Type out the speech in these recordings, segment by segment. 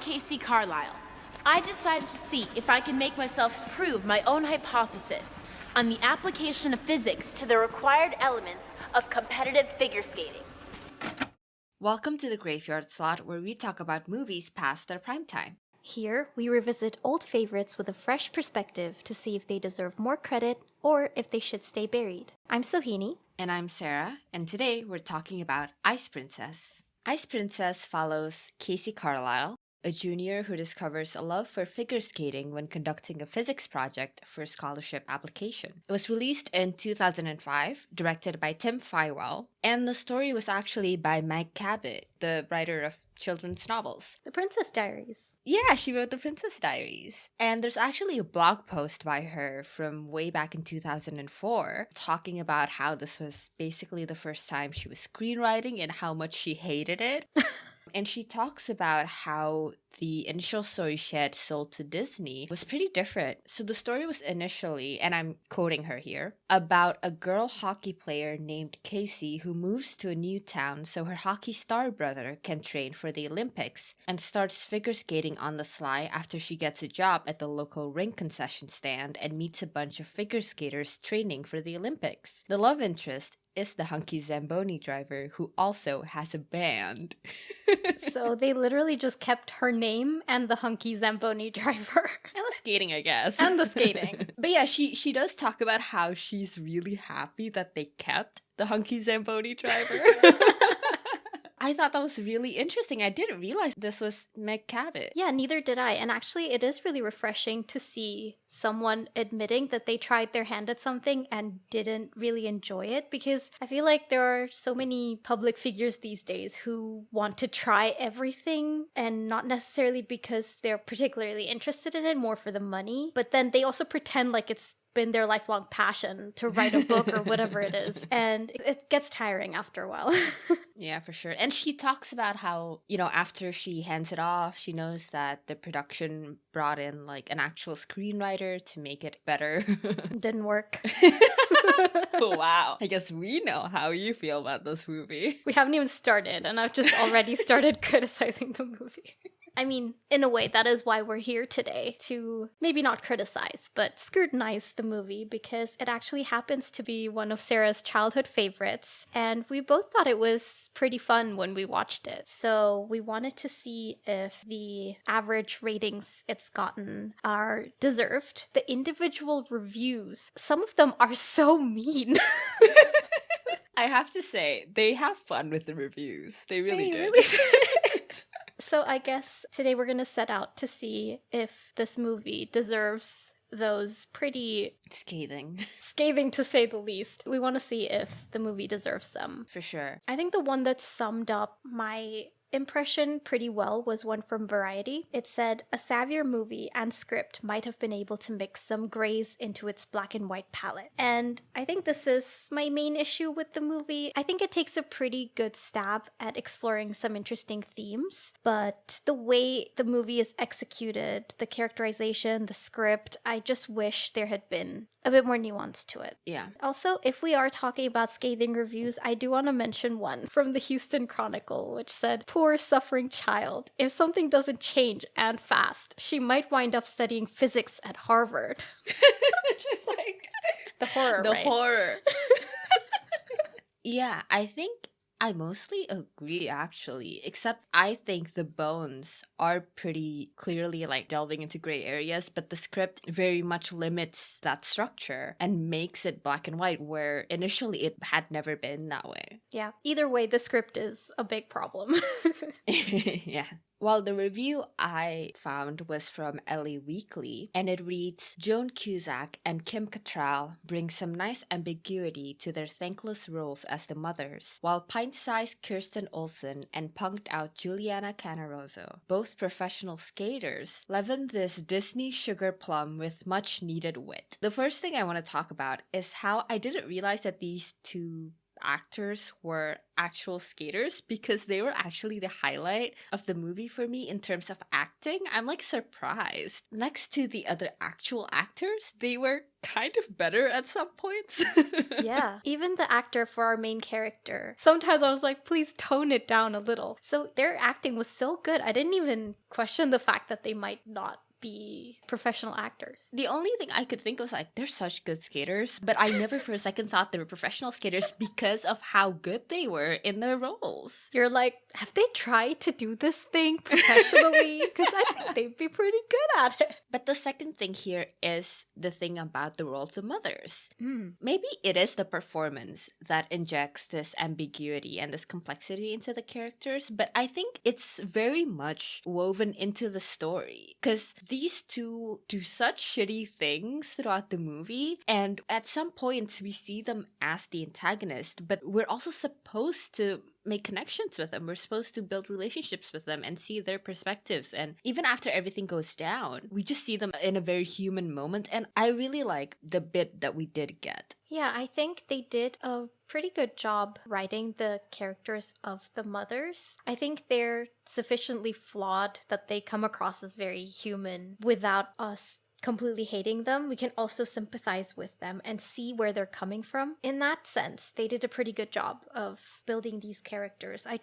Casey Carlisle. I decided to see if I can make myself prove my own hypothesis on the application of physics to the required elements of competitive figure skating. Welcome to the Graveyard Slot, where we talk about movies past their prime time. Here, we revisit old favorites with a fresh perspective to see if they deserve more credit or if they should stay buried. I'm Sohini. And I'm Sarah, and today we're talking about Ice Princess. Ice Princess follows Casey Carlisle, a junior who discovers a love for figure skating when conducting a physics project for a scholarship application. It was released in 2005, directed by Tim Fywell, and the story was actually by Meg Cabot, the writer of children's novels. The Princess Diaries. Yeah, she wrote The Princess Diaries. And there's actually a blog post by her from way back in 2004 talking about how this was basically the first time she was screenwriting and how much she hated it. And she talks about how the initial story she had sold to Disney was pretty different. So the story was initially, and I'm quoting her here, about a girl hockey player named Casey who moves to a new town so her hockey star brother can train for the Olympics and starts figure skating on the sly after she gets a job at the local rink concession stand and meets a bunch of figure skaters training for the Olympics. The love interest is the hunky Zamboni driver who also has a band. So they literally just kept her name and the hunky Zamboni driver. And the skating, I guess. And the skating. But yeah, she does talk about how she's really happy that they kept the hunky Zamboni driver. I thought that was really interesting. I didn't realize this was Meg Cabot. Yeah, neither did I. And actually, it is really refreshing to see someone admitting that they tried their hand at something and didn't really enjoy it, because I feel like there are so many public figures these days who want to try everything, and not necessarily because they're particularly interested in it, more for the money, but then they also pretend like it's been their lifelong passion to write a book or whatever it is. And it gets tiring after a while. Yeah, for sure. And she talks about how, after she hands it off, she knows that the production brought in like an actual screenwriter to make it better. Didn't work. Wow. I guess we know how you feel about this movie. We haven't even started, and I've just already started criticizing the movie. I mean, in a way, that is why we're here today, to maybe not criticize, but scrutinize the movie, because it actually happens to be one of Sarah's childhood favorites, and we both thought it was pretty fun when we watched it. So we wanted to see if the average ratings it's gotten are deserved. The individual reviews, some of them are so mean. I have to say, they have fun with the reviews. They really did. So I guess today we're going to set out to see if this movie deserves those pretty scathing to say the least. We want to see if the movie deserves them. For sure. I think the one that summed up my impression pretty well was one from Variety. It said, a savvier movie and script might have been able to mix some grays into its black and white palette. And I think this is my main issue with the movie. I think it takes a pretty good stab at exploring some interesting themes, but the way the movie is executed, the characterization, the script, I just wish there had been a bit more nuance to it. Yeah. Also, if we are talking about scathing reviews, I do want to mention one from the Houston Chronicle, which said, poor suffering child. If something doesn't change and fast, she might wind up studying physics at Harvard. Just like the horror. The right? horror. Yeah, I think I mostly agree, actually, except I think the bones are pretty clearly like delving into gray areas, but the script very much limits that structure and makes it black and white, where initially it had never been that way. Yeah, either way, the script is a big problem. Yeah. Well, the review I found was from LA Weekly, and it reads, Joan Cusack and Kim Cattrall bring some nice ambiguity to their thankless roles as the mothers, while pint-sized Kirsten Olsen and punked-out Juliana Canaroso, both professional skaters, leaven this Disney sugar plum with much-needed wit. The first thing I want to talk about is how I didn't realize that these two actors were actual skaters because they were actually the highlight of the movie for me in terms of acting. I'm like surprised. Next to the other actual actors, they were kind of better at some points. Yeah, even the actor for our main character. Sometimes I was like, please tone it down a little. So their acting was so good. I didn't even question the fact that they might not be professional actors. The only thing I could think was like, they're such good skaters, but I never for a second thought they were professional skaters because of how good they were in their roles. You're like, have they tried to do this thing professionally? Because I think they'd be pretty good at it. But the second thing here is the thing about the roles of mothers. Maybe it is the performance that injects this ambiguity and this complexity into the characters, but I think it's very much woven into the story because these two do such shitty things throughout the movie, and at some points we see them as the antagonist, but we're also supposed to make connections with them. We're supposed to build relationships with them and see their perspectives. And even after everything goes down, we just see them in a very human moment. And I really like the bit that we did get. Yeah, I think they did a pretty good job writing the characters of the mothers. I think they're sufficiently flawed that they come across as very human without us completely hating them. We can also sympathize with them and see where they're coming from. In that sense, they did a pretty good job of building these characters. I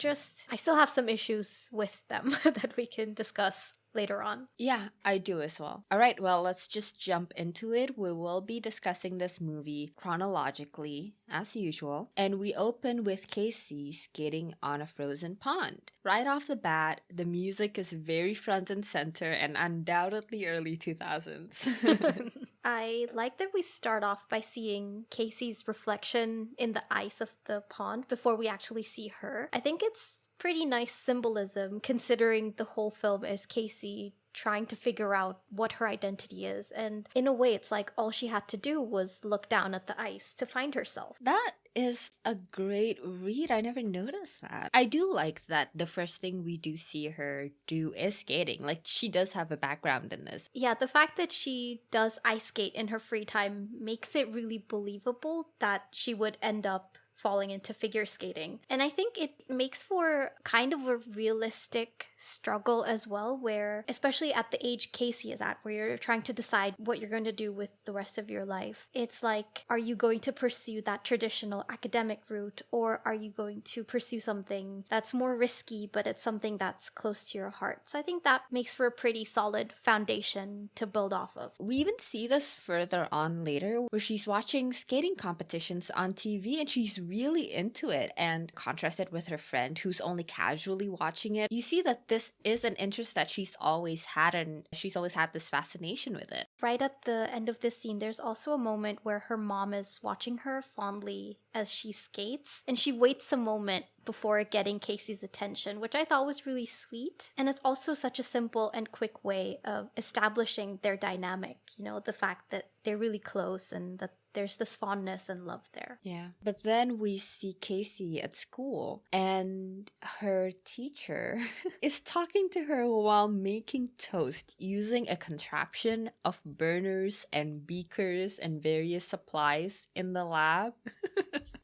still have some issues with them that we can discuss later on. Yeah, I do as well. All right, well, let's just jump into it. We will be discussing this movie chronologically, as usual. And we open with Casey skating on a frozen pond. Right off the bat, the music is very front and center and undoubtedly early 2000s. I like that we start off by seeing Casey's reflection in the ice of the pond before we actually see her. I think it's pretty nice symbolism considering the whole film is Casey trying to figure out what her identity is. And in a way, it's like all she had to do was look down at the ice to find herself. That is a great read. I never noticed that. I do like that the first thing we do see her do is skating. Like, she does have a background in this. Yeah, the fact that she does ice skate in her free time makes it really believable that she would end up falling into figure skating. And I think it makes for kind of a realistic struggle as well, where, especially at the age Casey is at, where you're trying to decide what you're going to do with the rest of your life. It's like, are you going to pursue that traditional academic route, or are you going to pursue something that's more risky, but it's something that's close to your heart? So I think that makes for a pretty solid foundation to build off of. We even see this further on later, where she's watching skating competitions on TV and she's really into it, and contrasted with her friend who's only casually watching it, you see that this is an interest that she's always had, and she's always had this fascination with it. Right at the end of this scene, there's also a moment where her mom is watching her fondly as she skates, and she waits a moment before getting Casey's attention, which I thought was really sweet. And it's also such a simple and quick way of establishing their dynamic, you know, the fact that they're really close and that there's this fondness and love there. Yeah. But then we see Casey at school, and her teacher is talking to her while making toast using a contraption of burners and beakers and various supplies in the lab.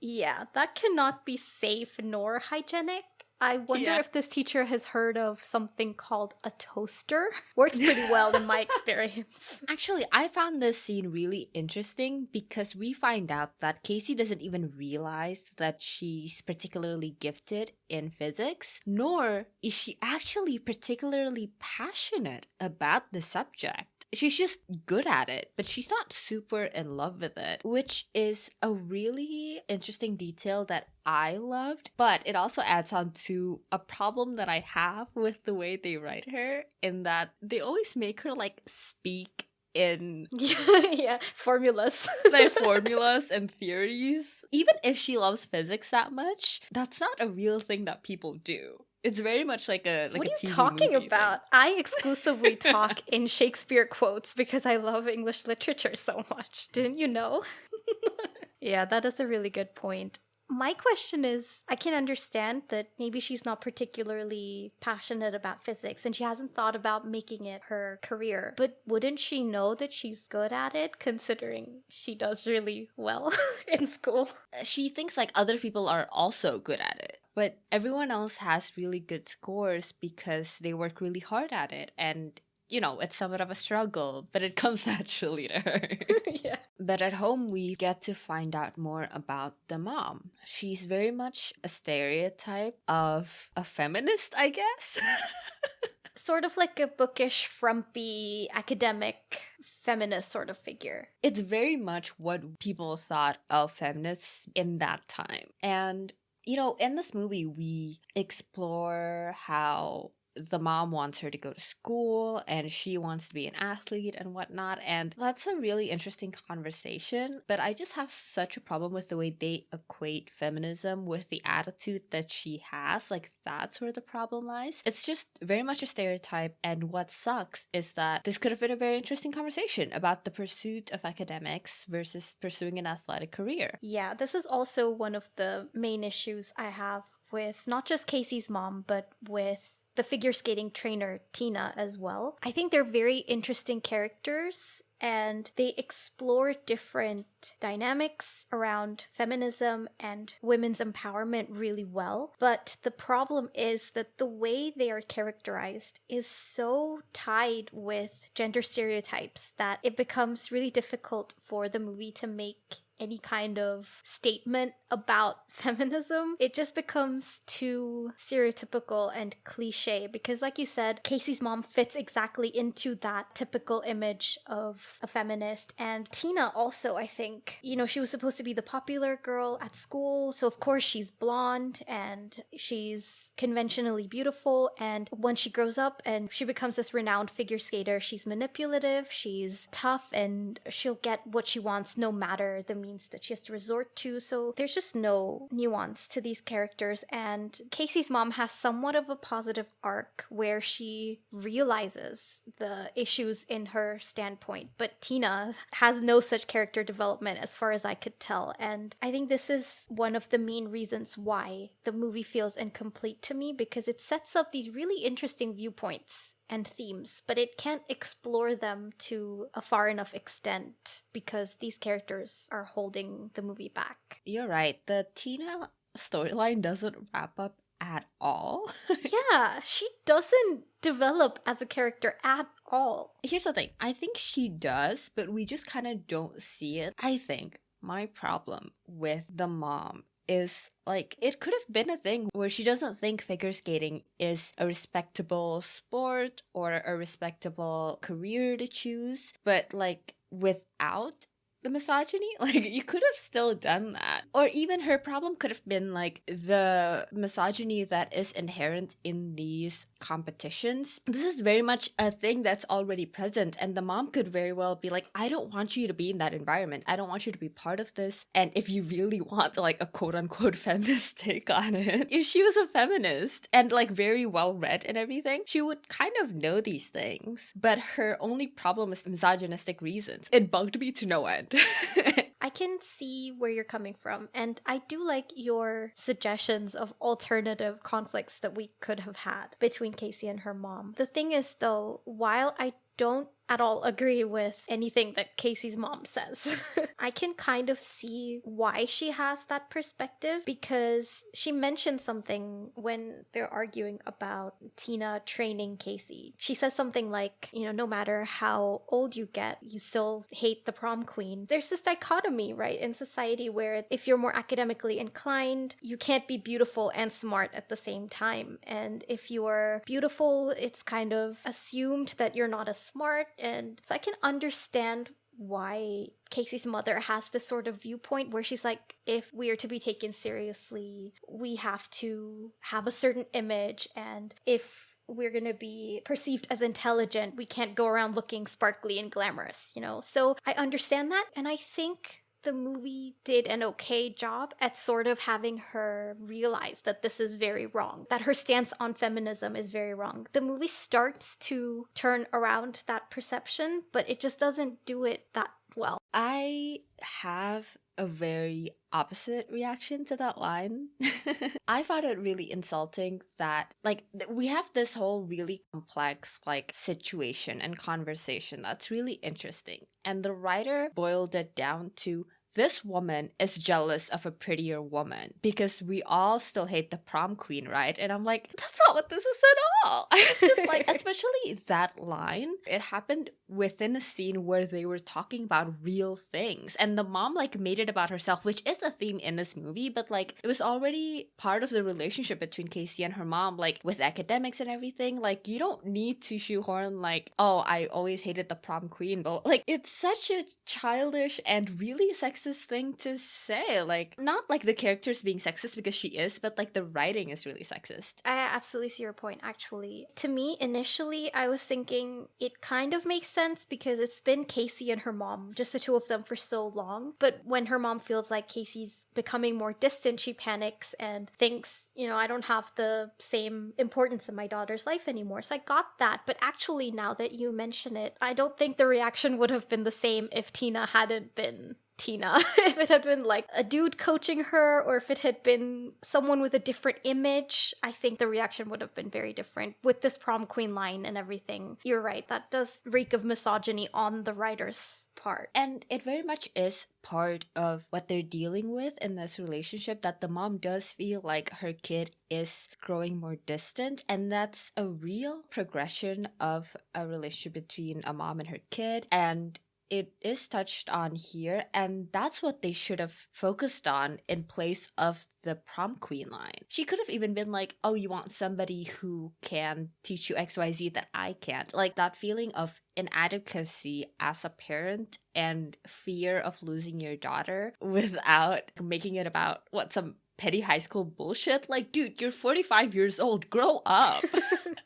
Yeah, that cannot be safe nor hygienic. I wonder if this teacher has heard of something called a toaster. Works pretty well in my experience. Actually, I found this scene really interesting because we find out that Casey doesn't even realize that she's particularly gifted in physics, nor is she actually particularly passionate about the subject. She's just good at it, but she's not super in love with it, which is a really interesting detail that I loved, but it also adds on to a problem that I have with the way they write her, in that they always make her like speak in yeah, formulas. like formulas and theories. Even if she loves physics that much, that's not a real thing that people do. It's very much like a what a are you TV talking movie about? thing. I exclusively talk in Shakespeare quotes because I love English literature so much. Didn't you know? Yeah, that is a really good point. My question is, I can understand that maybe she's not particularly passionate about physics and she hasn't thought about making it her career, but wouldn't she know that she's good at it considering she does really well in school? She thinks like other people are also good at it, but everyone else has really good scores because they work really hard at it. And it's somewhat of a struggle, but it comes naturally to her. Yeah. But at home, we get to find out more about the mom. She's very much a stereotype of a feminist, I guess. Sort of like a bookish, frumpy, academic, feminist sort of figure. It's very much what people thought of feminists in that time. And, in this movie, we explore how the mom wants her to go to school and she wants to be an athlete and whatnot. And that's a really interesting conversation. But I just have such a problem with the way they equate feminism with the attitude that she has. Like, that's where the problem lies. It's just very much a stereotype. And what sucks is that this could have been a very interesting conversation about the pursuit of academics versus pursuing an athletic career. Yeah, this is also one of the main issues I have with not just Casey's mom, but with the figure skating trainer Tina as well. I think they're very interesting characters and they explore different dynamics around feminism and women's empowerment really well. But the problem is that the way they are characterized is so tied with gender stereotypes that it becomes really difficult for the movie to make any kind of statement about feminism. It just becomes too stereotypical and cliche because, like you said, Casey's mom fits exactly into that typical image of a feminist. And Tina also, I think, she was supposed to be the popular girl at school, so of course she's blonde and she's conventionally beautiful. And when she grows up and she becomes this renowned figure skater, she's manipulative, she's tough, and she'll get what she wants no matter the means that she has to resort to. So there's just no nuance to these characters. And Casey's mom has somewhat of a positive arc where she realizes the issues in her standpoint, but Tina has no such character development as far as I could tell. And I think this is one of the main reasons why the movie feels incomplete to me, because it sets up these really interesting viewpoints and themes, but it can't explore them to a far enough extent because these characters are holding the movie back. You're right. The Tina storyline doesn't wrap up at all. Yeah, she doesn't develop as a character at all. Here's the thing. I think she does, but we just kind of don't see it. I think my problem with the mom is like, it could have been a thing where she doesn't think figure skating is a respectable sport or a respectable career to choose, but like without the misogyny, like you could have still done that. Or even her problem could have been like the misogyny that is inherent in these competitions. This is very much a thing that's already present, and the mom could very well be like, I don't want you to be in that environment. I don't want you to be part of this. And if you really want like a quote unquote feminist take on it, if she was a feminist and like very well read and everything, she would kind of know these things. But her only problem is misogynistic reasons. It bugged me to no end. I can see where you're coming from, and I do like your suggestions of alternative conflicts that we could have had between Casey and her mom. The thing is, though, while I don't at all agree with anything that Casey's mom says, I can kind of see why she has that perspective, because she mentioned something when they're arguing about Tina training Casey. She says something like, no matter how old you get, you still hate the prom queen. There's this dichotomy, right, in society where if you're more academically inclined, you can't be beautiful and smart at the same time. And if you're beautiful, it's kind of assumed that you're not as smart. And so I can understand why Casey's mother has this sort of viewpoint where she's like, if we are to be taken seriously, we have to have a certain image, and if we're going to be perceived as intelligent, we can't go around looking sparkly and glamorous, So I understand that, and I think the movie did an okay job at sort of having her realize that this is very wrong, that her stance on feminism is very wrong. The movie starts to turn around that perception, but it just doesn't do it that well. I have a very opposite reaction to that line. I found it really insulting that, like, we have this whole really complex, like, situation and conversation that's really interesting. And the writer boiled it down to this woman is jealous of a prettier woman because we all still hate the prom queen, right? And I'm like, that's not what this is at all. I was just like, especially that line, it happened within a scene where they were talking about real things. And the mom, like, made it about herself, which is a theme in this movie, but, like, it was already part of the relationship between Casey and her mom, like, with academics and everything. Like, you don't need to shoehorn, like, oh, I always hated the prom queen, but, like, it's such a childish and really sexist thing to say. Like, not like the characters being sexist because she is, but like the writing is really sexist. I absolutely see your point, actually. To me, initially, I was thinking it kind of makes sense because it's been Casey and her mom, just the two of them for so long. But when her mom feels like Casey's becoming more distant, she panics and thinks, you know, I don't have the same importance in my daughter's life anymore. So I got that. But actually, now that you mention it, I don't think the reaction would have been the same if Tina hadn't been Tina. If it had been like a dude coaching her, or if it had been someone with a different image, I think the reaction would have been very different. With this prom queen line and everything, you're right, that does reek of misogyny on the writer's part. And it very much is part of what they're dealing with in this relationship, that the mom does feel like her kid is growing more distant, and that's a real progression of a relationship between a mom and her kid, and it is touched on here, and that's what they should have focused on in place of the prom queen line. She could have even been like, oh, you want somebody who can teach you XYZ that I can't. Like, that feeling of inadequacy as a parent and fear of losing your daughter without making it about some petty high school bullshit. Like, dude, you're 45 years old. Grow up.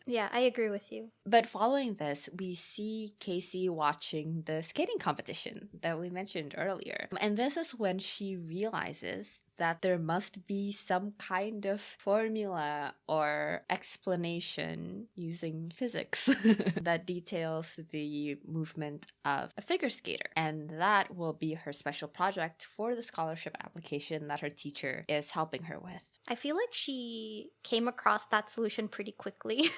Yeah, I agree with you. But following this, we see Casey watching the skating competition that we mentioned earlier. And this is when she realizes that there must be some kind of formula or explanation using physics that details the movement of a figure skater. And that will be her special project for the scholarship application that her teacher is helping her with. I feel like she came across that solution pretty quickly.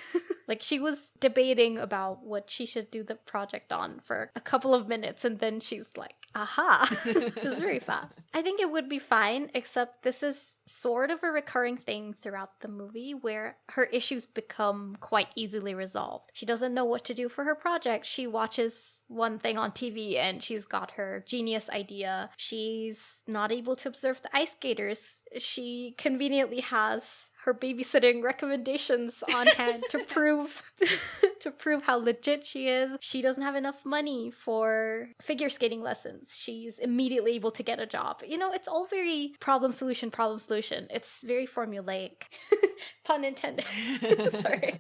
Like, she was debating about what she should do the project on for a couple of minutes, and then she's like, aha. It was very fast. I think it would be fine, except this is sort of a recurring thing throughout the movie where her issues become quite easily resolved. She doesn't know what to do for her project. She watches one thing on TV and she's got her genius idea. She's not able to observe the ice skaters. She conveniently has her babysitting recommendations on hand to prove how legit she is. She doesn't have enough money for figure skating lessons. She's immediately able to get a job. You know, it's all very problem solution. It's very formulaic. Pun intended. Sorry.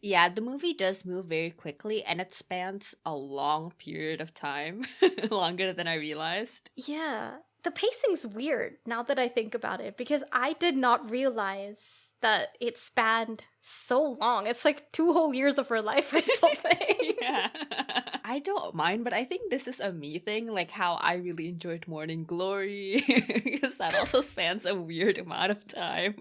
Yeah, the movie does move very quickly, and it spans a long period of time, longer than I realized. Yeah. The pacing's weird now that I think about it, because I did not realize that it spanned so long. It's like 2 whole years of her life or something. Yeah. I don't mind, but I think this is a me thing, like how I really enjoyed Morning Glory, because that also spans a weird amount of time.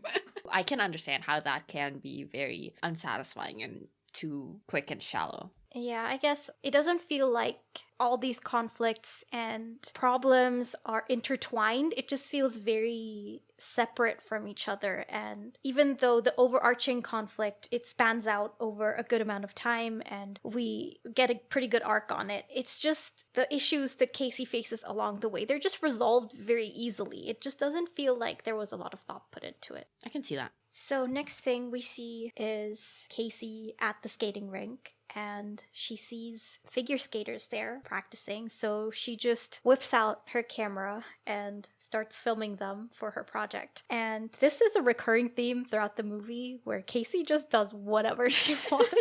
I can understand how that can be very unsatisfying and too quick and shallow. Yeah, I guess it doesn't feel like all these conflicts and problems are intertwined. It just feels very separate from each other. And even though the overarching conflict, it spans out over a good amount of time and we get a pretty good arc on it, it's just the issues that Casey faces along the way. They're just resolved very easily. It just doesn't feel like there was a lot of thought put into it. I can see that. So next thing we see is Casey at the skating rink. And she sees figure skaters there practicing, so she just whips out her camera and starts filming them for her project. And this is a recurring theme throughout the movie where Casey just does whatever she wants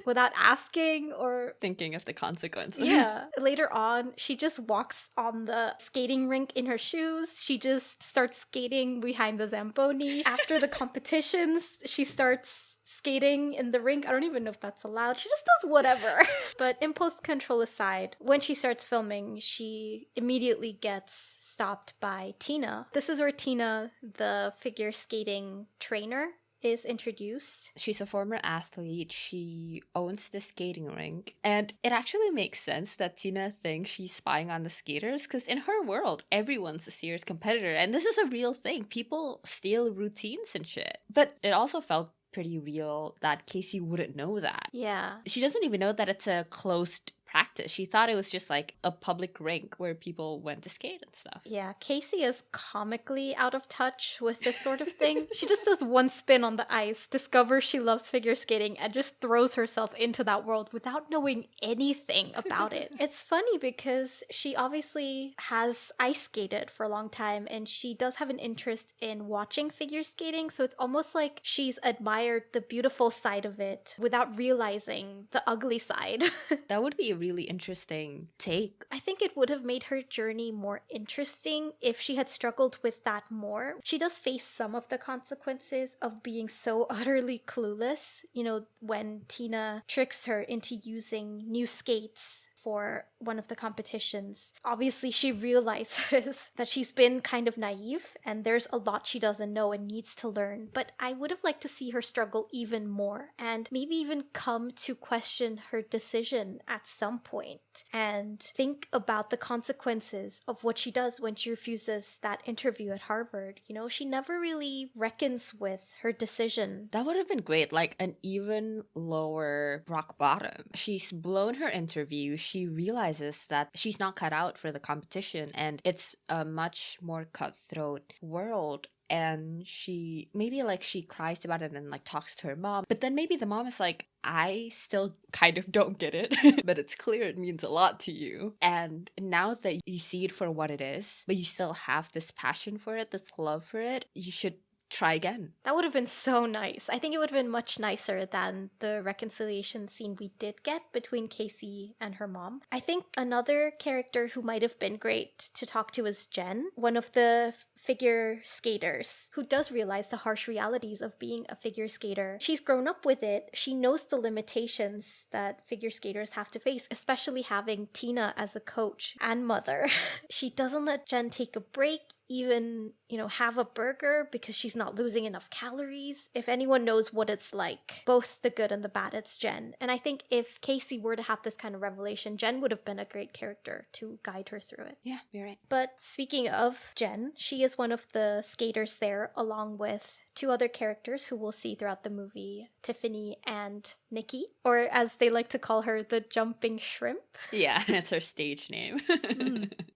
without asking or thinking of the consequences. Yeah. Later on, she just walks on the skating rink in her shoes. She just starts skating behind the Zamboni. After the competitions, she starts skating in the rink. I don't even know if that's allowed. She just does whatever. But impulse control aside, when she starts filming, she immediately gets stopped by Tina. This is where Tina, the figure skating trainer, is introduced. She's a former athlete. She owns the skating rink. And it actually makes sense that Tina thinks she's spying on the skaters because in her world, everyone's a serious competitor. And this is a real thing. People steal routines and shit. But it also felt pretty real that Casey wouldn't know that. Yeah. She doesn't even know that it's a closed practice. She thought it was just like a public rink where people went to skate and stuff. Yeah, Casey is comically out of touch with this sort of thing. She just does one spin on the ice, discovers she loves figure skating, and just throws herself into that world without knowing anything about it. It's funny because she obviously has ice skated for a long time, and she does have an interest in watching figure skating, so it's almost like she's admired the beautiful side of it without realizing the ugly side. That would be a really interesting take. I think it would have made her journey more interesting if she had struggled with that more. She does face some of the consequences of being so utterly clueless. You know, when Tina tricks her into using new skates for one of the competitions. Obviously, she realizes that she's been kind of naive and there's a lot she doesn't know and needs to learn. But I would have liked to see her struggle even more and maybe even come to question her decision at some point and think about the consequences of what she does when she refuses that interview at Harvard. You know, she never really reckons with her decision. That would have been great, like an even lower rock bottom. She's blown her interview. She realizes that she's not cut out for the competition and it's a much more cutthroat world. And she cries about it and like talks to her mom. But then maybe the mom is like, I still kind of don't get it, but it's clear it means a lot to you. And now that you see it for what it is, but you still have this passion for it, this love for it, you should try again. That would have been so nice. I think it would have been much nicer than the reconciliation scene we did get between Casey and her mom. I think another character who might have been great to talk to is Jen, one of the figure skaters who does realize the harsh realities of being a figure skater. She's grown up with it. She knows the limitations that figure skaters have to face, especially having Tina as a coach and mother. She doesn't let Jen take a break, even, have a burger because she's not losing enough calories. If anyone knows what it's like, both the good and the bad, it's Jen. And I think if Casey were to have this kind of revelation, Jen would have been a great character to guide her through it. Yeah, you're right. But speaking of Jen, she is one of the skaters there, along with two other characters who we'll see throughout the movie, Tiffany and Nikki, or as they like to call her, the jumping shrimp. Yeah, that's her stage name.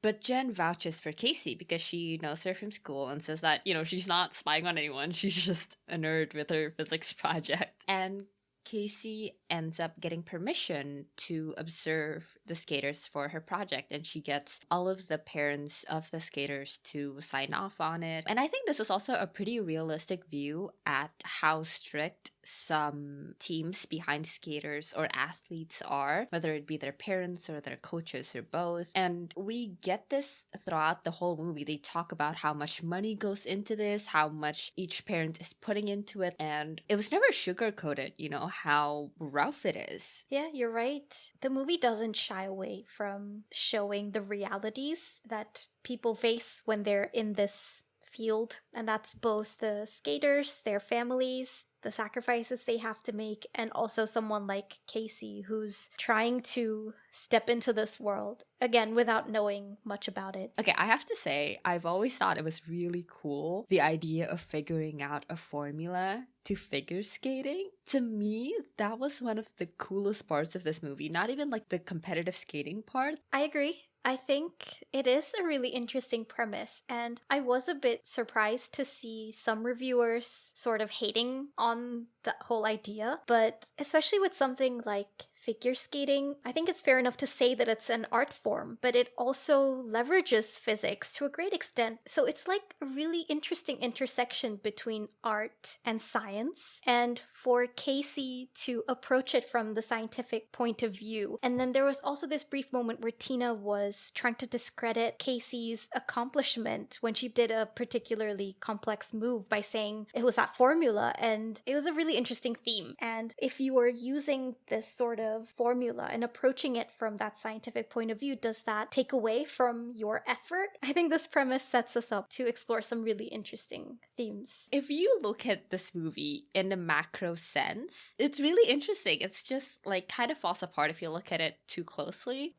But Jen vouches for Casey because she knows her from school and says that, she's not spying on anyone. She's just a nerd with her physics project. And Casey ends up getting permission to observe the skaters for her project, and she gets all of the parents of the skaters to sign off on it. And I think this was also a pretty realistic view at how strict some teams behind skaters or athletes are, whether it be their parents or their coaches or both. And we get this throughout the whole movie. They talk about how much money goes into this, how much each parent is putting into it, and it was never sugar-coated, how rough it is. Yeah, you're right. The movie doesn't shy away from showing the realities that people face when they're in this field, and that's both the skaters, their families, the sacrifices they have to make, and also someone like Casey who's trying to step into this world, again, without knowing much about it. Okay, I have to say, I've always thought it was really cool, the idea of figuring out a formula to figure skating. To me, that was one of the coolest parts of this movie, not even like the competitive skating part. I agree. I think it is a really interesting premise, and I was a bit surprised to see some reviewers sort of hating on the whole idea, but especially with something like figure skating, I think it's fair enough to say that it's an art form, but it also leverages physics to a great extent. So it's like a really interesting intersection between art and science, and for Casey to approach it from the scientific point of view. And then there was also this brief moment where Tina was trying to discredit Casey's accomplishment when she did a particularly complex move by saying it was that formula, and it was a really interesting theme. And if you are using this sort of formula and approaching it from that scientific point of view, does that take away from your effort? I think this premise sets us up to explore some really interesting themes. If you look at this movie in a macro sense, it's really interesting. It's just like kind of falls apart if you look at it too closely.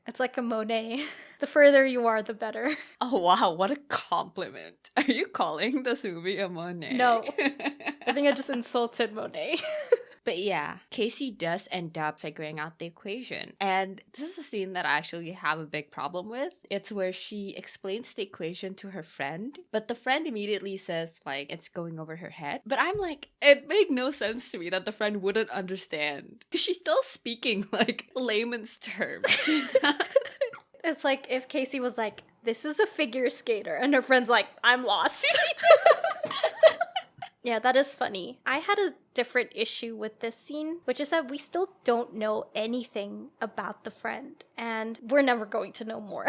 It's like a Monet. The further you are, the better. Oh wow, what a compliment. Are you calling this movie a Monet? No. I think I just insulted Monet. But yeah, Casey does end up figuring out the equation. And this is a scene that I actually have a big problem with. It's where she explains the equation to her friend, but the friend immediately says, like, it's going over her head. But I'm like, it made no sense to me that the friend wouldn't understand. She's still speaking, like, layman's terms. She's not... It's like if Casey was like, this is a figure skater, and her friend's like, I'm lost. Yeah, that is funny. I had a different issue with this scene, which is that we still don't know anything about the friend, and we're never going to know more.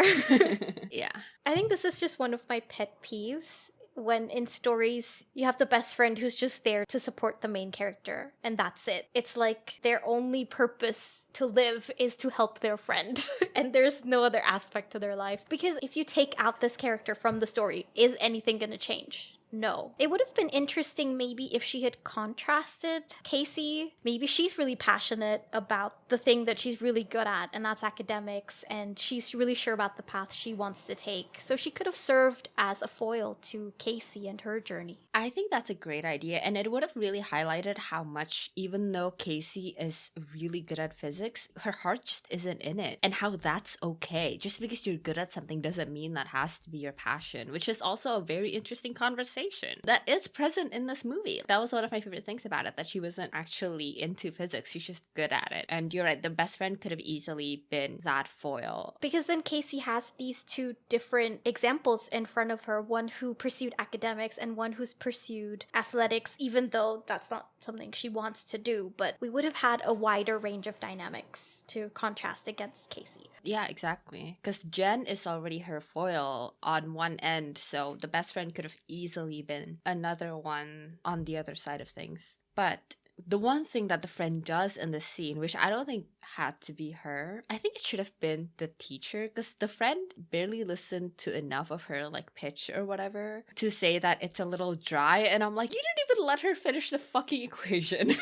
Yeah. I think this is just one of my pet peeves. When in stories, you have the best friend who's just there to support the main character, and that's it. It's like their only purpose to live is to help their friend, and there's no other aspect to their life. Because if you take out this character from the story, is anything gonna change? No. It would have been interesting maybe if she had contrasted Casey. Maybe she's really passionate about the thing that she's really good at, and that's academics, and she's really sure about the path she wants to take. So she could have served as a foil to Casey and her journey. I think that's a great idea, and it would have really highlighted how much, even though Casey is really good at physics, her heart just isn't in it, and how that's okay. Just because you're good at something doesn't mean that has to be your passion, which is also a very interesting conversation that is present in this movie. That was one of my favorite things about it, that she wasn't actually into physics, she's just good at it. And you're right, the best friend could have easily been that foil. Because then Casey has these two different examples in front of her, one who pursued academics and one who's pursued athletics, even though that's not something she wants to do. But we would have had a wider range of dynamics to contrast against Casey. Yeah, exactly. Because Jen is already her foil on one end, so the best friend could have easily been another one on the other side of things. But the one thing that the friend does in the scene, which I don't think had to be her, I think it should have been the teacher, because the friend barely listened to enough of her like pitch or whatever to say that it's a little dry, and I'm like, you didn't even let her finish the fucking equation.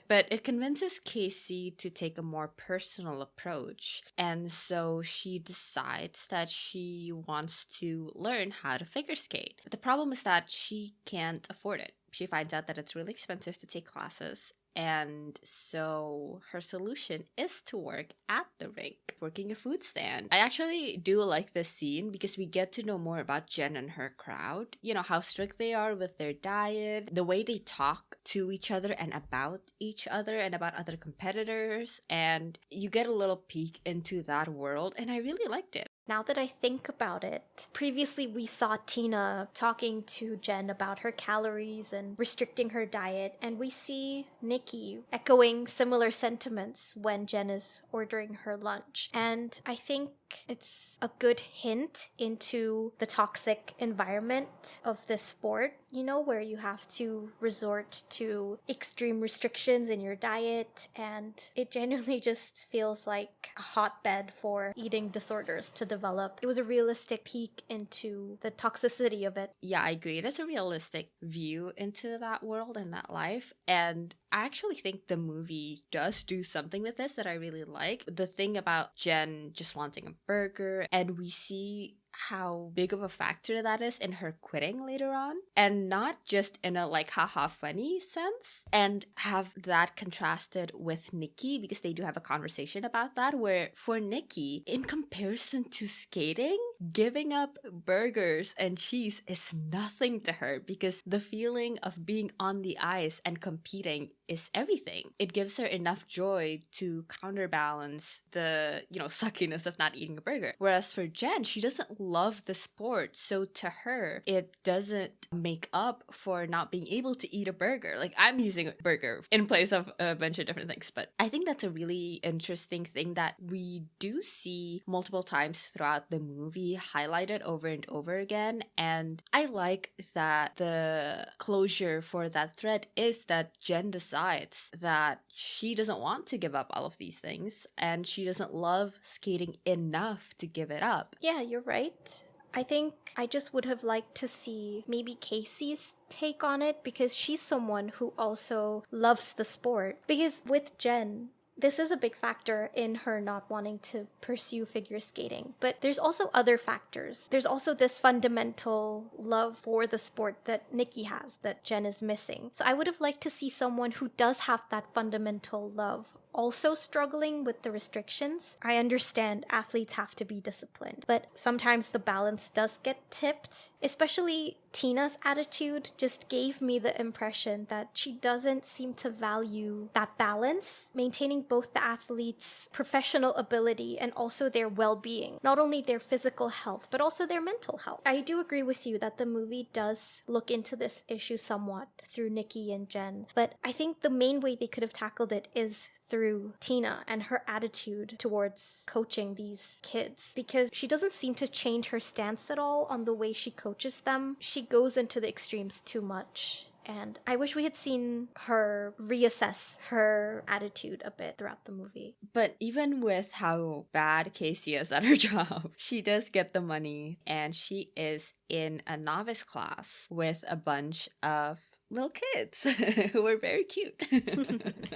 But it convinces Casey to take a more personal approach, and so she decides that she wants to learn how to figure skate. The problem is that she can't afford it. She finds out that it's really expensive to take classes, and so her solution is to work at the rink, working a food stand. I actually do like this scene because we get to know more about Jen and her crowd. You know, how strict they are with their diet, the way they talk to each other and about each other and about other competitors, and you get a little peek into that world, and I really liked it. Now that I think about it, previously we saw Tina talking to Jen about her calories and restricting her diet, and we see Nikki echoing similar sentiments when Jen is ordering her lunch. And I think it's a good hint into the toxic environment of this sport, you know, where you have to resort to extreme restrictions in your diet, and it genuinely just feels like a hotbed for eating disorders to develop. It was a realistic peek into the toxicity of it. Yeah, I agree. It is a realistic view into that world and that life. And I actually think the movie does do something with this that I really like. The thing about Jen just wanting a burger, and we see how big of a factor that is in her quitting later on, and not just in a like haha funny sense, and have that contrasted with Nikki, because they do have a conversation about that, where for Nikki, in comparison to skating, giving up burgers and cheese is nothing to her, because the feeling of being on the ice and competing is everything. It gives her enough joy to counterbalance the, suckiness of not eating a burger. Whereas for Jen, she doesn't love the sport, so to her, it doesn't make up for not being able to eat a burger. Like, I'm using a burger in place of a bunch of different things, but I think that's a really interesting thing that we do see multiple times throughout the movie, highlighted over and over again. And I like that the closure for that thread is that Jen decides that she doesn't want to give up all of these things, and she doesn't love skating enough to give it up. Yeah, you're right. I think I just would have liked to see maybe Casey's take on it, because she's someone who also loves the sport. Because with Jen, this is a big factor in her not wanting to pursue figure skating. But there's also other factors. There's also this fundamental love for the sport that Nikki has that Jen is missing. So I would have liked to see someone who does have that fundamental love also struggling with the restrictions. I understand athletes have to be disciplined, but sometimes the balance does get tipped. Especially Tina's attitude just gave me the impression that she doesn't seem to value that balance, maintaining both the athletes' professional ability and also their well-being, not only their physical health, but also their mental health. I do agree with you that the movie does look into this issue somewhat through Nikki and Jen, but I think the main way they could have tackled it is through Tina and her attitude towards coaching these kids, because she doesn't seem to change her stance at all on the way she coaches them. She goes into the extremes too much. And I wish we had seen her reassess her attitude a bit throughout the movie. But even with how bad Casey is at her job, she does get the money, and she is in a novice class with a bunch of little kids who are very cute.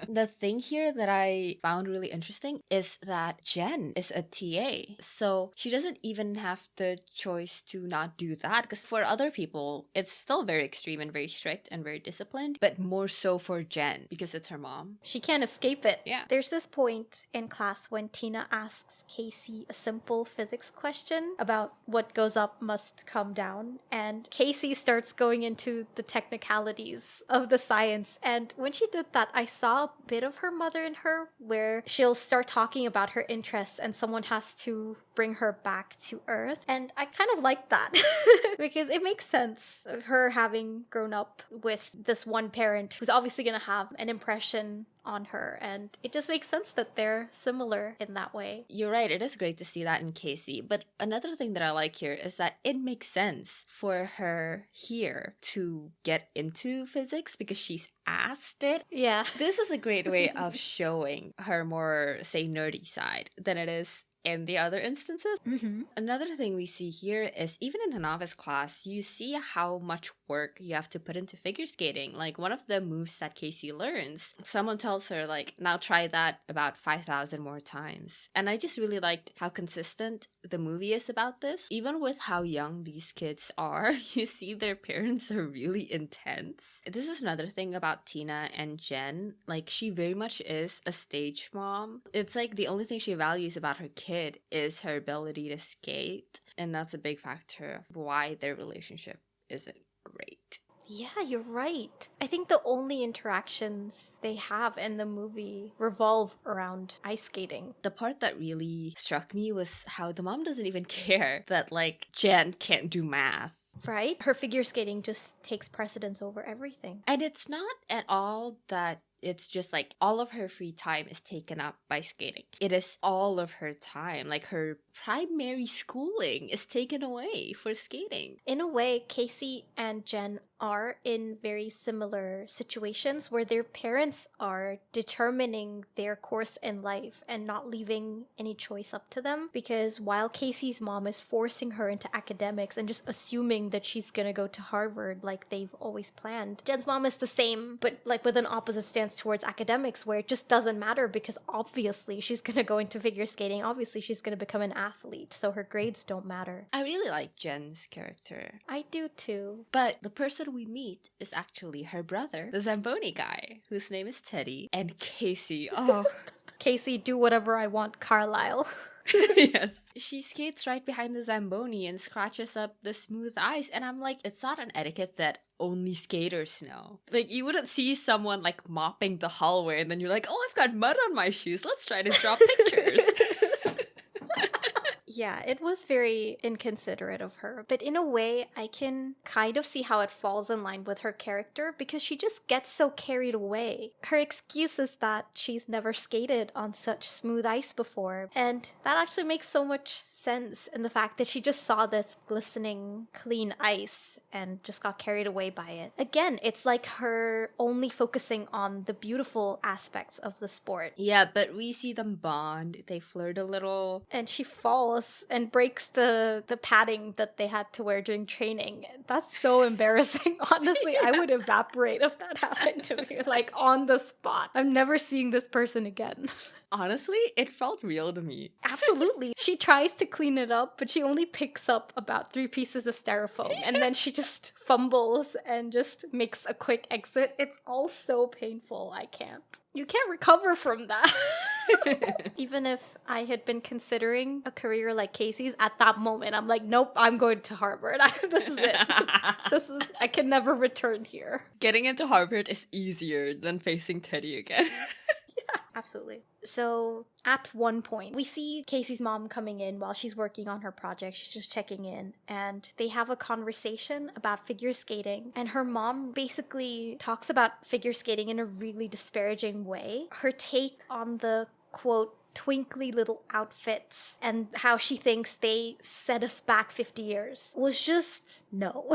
The thing here that I found really interesting is that Jen is a TA, so she doesn't even have the choice to not do that, because for other people it's still very extreme and very strict and very disciplined, but more so for Jen because it's her mom. She can't escape it. Yeah. There's this point in class when Tina asks Casey a simple physics question about what goes up must come down, and Casey starts going into the technicalities of the science. And when she did that, I saw a bit of her mother in her, where she'll start talking about her interests and someone has to bring her back to earth. And I kind of like that because it makes sense of her having grown up with this one parent who's obviously going to have an impression on her, and it just makes sense that they're similar in that way. You're right, it is great to see that in Casey, but another thing that I like here is that it makes sense for her here to get into physics because she's asked it. Yeah. This is a great way of showing her more, say, nerdy side than it is in the other instances. Mm-hmm. Another thing we see here is even in the novice class, you see how much work you have to put into figure skating. Like, one of the moves that Casey learns, someone tells her, like, now try that about 5,000 more times. And I just really liked how consistent the movie is about this. Even with how young these kids are, you see their parents are really intense. This is another thing about Tina and Jen. Like, she very much is a stage mom. It's like the only thing she values about her kid is her ability to skate, and that's a big factor of why their relationship isn't great. Yeah, you're right. I think the only interactions they have in the movie revolve around ice skating. The part that really struck me was how the mom doesn't even care that, like, Jen can't do math. Right? Her figure skating just takes precedence over everything. And it's not at all that it's just like all of her free time is taken up by skating. It is all of her time. Like, her primary schooling is taken away for skating. In a way, Casey and Jen are in very similar situations where their parents are determining their course in life and not leaving any choice up to them. Because while Casey's mom is forcing her into academics and just assuming that she's gonna go to Harvard like they've always planned, Jen's mom is the same, but like with an opposite stance towards academics, where it just doesn't matter because obviously she's gonna go into figure skating, obviously she's gonna become an athlete, so her grades don't matter. I really like Jen's character. I do too. But the person we meet is actually her brother, the Zamboni guy, whose name is Teddy, and Casey. Oh, Casey, do whatever I want, Carlisle. yes. She skates right behind the Zamboni and scratches up the smooth ice. And I'm like, it's not an etiquette that only skaters know. Like, you wouldn't see someone like mopping the hallway and then you're like, oh, I've got mud on my shoes. Let's try to draw pictures. Yeah, it was very inconsiderate of her. But in a way, I can kind of see how it falls in line with her character because she just gets so carried away. Her excuse is that she's never skated on such smooth ice before. And that actually makes so much sense in the fact that she just saw this glistening, clean ice and just got carried away by it. Again, it's like her only focusing on the beautiful aspects of the sport. Yeah, but we see them bond. They flirt a little. And she falls and breaks the padding that they had to wear during training. That's so embarrassing. Honestly, I would evaporate if that happened to me, like on the spot. I'm never seeing this person again. Honestly, it felt real to me. Absolutely. She tries to clean it up, but she only picks up about 3 pieces of styrofoam and then she just fumbles and just makes a quick exit. It's all so painful. I can't. You can't recover from that. Even if I had been considering a career like Casey's at that moment, I'm like, nope, I'm going to Harvard. This is it. I can never return here. Getting into Harvard is easier than facing Teddy again. Yeah, absolutely. So at one point, we see Casey's mom coming in while she's working on her project. She's just checking in and they have a conversation about figure skating. And her mom basically talks about figure skating in a really disparaging way. Her take on the quote, twinkly little outfits and how she thinks they set us back 50 years was just no.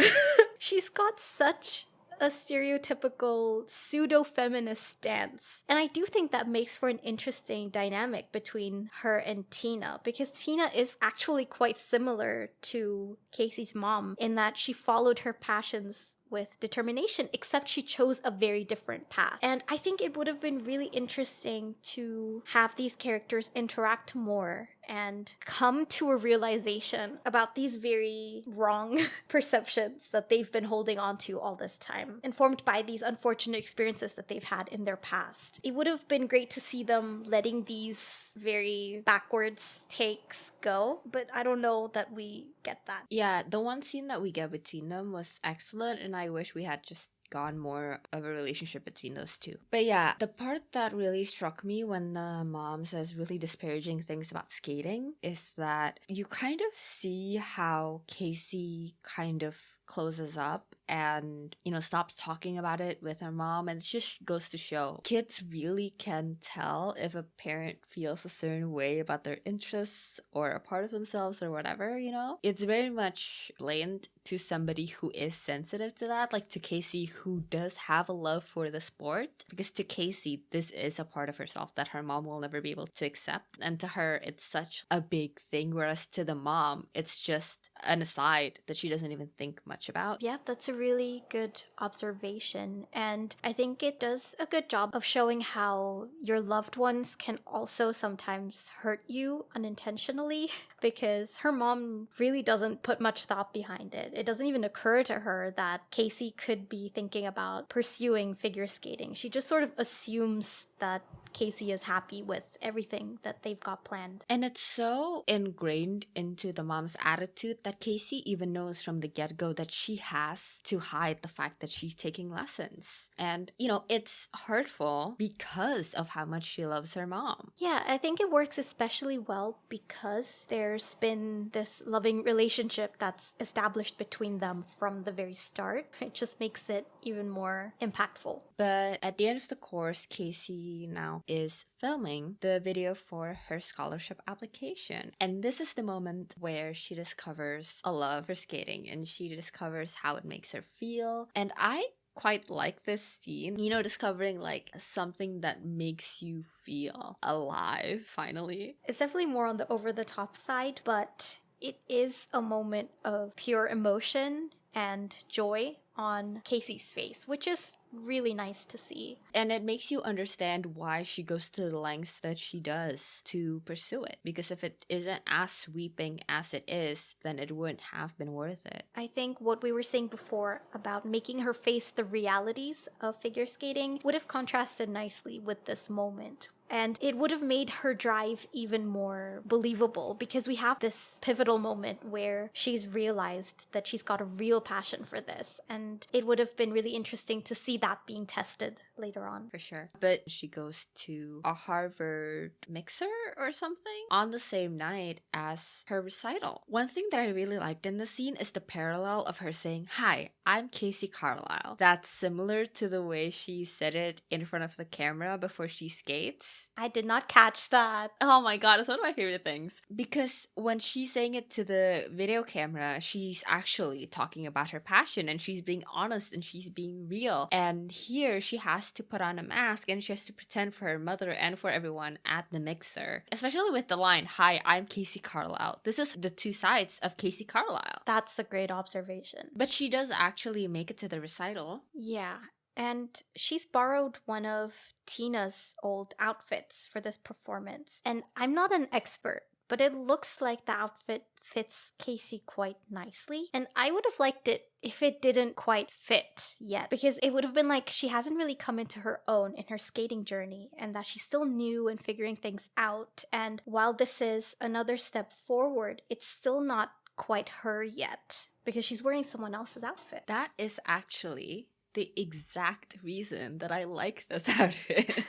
She's got such a stereotypical pseudo-feminist stance. And I do think that makes for an interesting dynamic between her and Tina, because Tina is actually quite similar to Casey's mom in that she followed her passions with determination, except she chose a very different path. And I think it would have been really interesting to have these characters interact more and come to a realization about these very wrong perceptions that they've been holding on to all this time, informed by these unfortunate experiences that they've had in their past. It would have been great to see them letting these very backwards takes go, but I don't know that we get that. Yeah, the one scene that we get between them was excellent, and I wish we had just gone more of a relationship between those two. But yeah, the part that really struck me when the mom says really disparaging things about skating is that you kind of see how Casey kind of closes up and, you know, stops talking about it with her mom, and it just goes to show kids really can tell if a parent feels a certain way about their interests or a part of themselves or whatever, you know? It's very much blamed to somebody who is sensitive to that, like to Casey, who does have a love for the sport, because to Casey, this is a part of herself that her mom will never be able to accept, and to her, it's such a big thing, whereas to the mom, it's just an aside that she doesn't even think much about. Yeah, that's a really good observation, and I think it does a good job of showing how your loved ones can also sometimes hurt you unintentionally, because her mom really doesn't put much thought behind it. It doesn't even occur to her that Casey could be thinking about pursuing figure skating. She just sort of assumes that Casey is happy with everything that they've got planned. And it's so ingrained into the mom's attitude that Casey even knows from the get-go that she has to hide the fact that she's taking lessons. And, you know, it's hurtful because of how much she loves her mom. Yeah, I think it works especially well because there's been this loving relationship that's established between them from the very start. It just makes it even more impactful. But at the end of the course, Casey now is filming the video for her scholarship application. And this is the moment where she discovers a love for skating, and she discovers how it makes makes her feel. And I quite like this scene, discovering like something that makes you feel alive finally. It's definitely more on the over the top side, but it is a moment of pure emotion and joy on Casey's face, which is really nice to see. And it makes you understand why she goes to the lengths that she does to pursue it. Because if it isn't as sweeping as it is, then it wouldn't have been worth it. I think what we were saying before about making her face the realities of figure skating would have contrasted nicely with this moment. And it would have made her drive even more believable because we have this pivotal moment where she's realized that she's got a real passion for this. And it would have been really interesting to see that being tested later on. For sure. But she goes to a Harvard mixer or something on the same night as her recital. One thing that I really liked in the scene is the parallel of her saying, "Hi, I'm Casey Carlisle." That's similar to the way she said it in front of the camera before she skates. I did not catch that. Oh my god, it's one of my favorite things. Because when she's saying it to the video camera, she's actually talking about her passion and she's being honest and she's being real. And here she has to put on a mask and she has to pretend for her mother and for everyone at the mixer. Especially with the line, "Hi, I'm Casey Carlisle." This is the two sides of Casey Carlisle. That's a great observation. But she does actually make it to the recital. Yeah. And she's borrowed one of Tina's old outfits for this performance. And I'm not an expert, but it looks like the outfit fits Casey quite nicely. And I would have liked it if it didn't quite fit yet, because it would have been like she hasn't really come into her own in her skating journey and that she's still new and figuring things out. And while this is another step forward, it's still not quite her yet because she's wearing someone else's outfit. That is actually the exact reason that I like this outfit.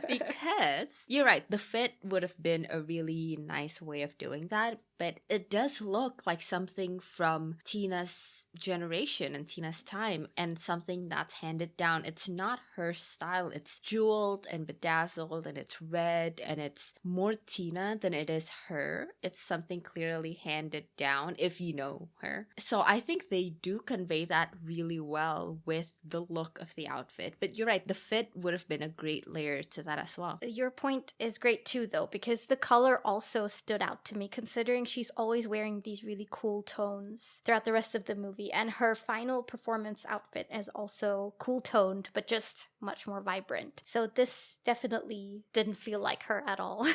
Because you're right, the fit would have been a really nice way of doing that, but it does look like something from Tina's generation and Tina's time and something that's handed down. It's not her style. It's jeweled and bedazzled and it's red and it's more Tina than it is her. It's something clearly handed down if you know her. So I think they do convey that really well with the look of the outfit. But you're right, the fit would have been a great layer to that as well. Your point is great too, though, because the color also stood out to me, considering she's always wearing these really cool tones throughout the rest of the movie. And her final performance outfit is also cool toned, but just much more vibrant. So this definitely didn't feel like her at all.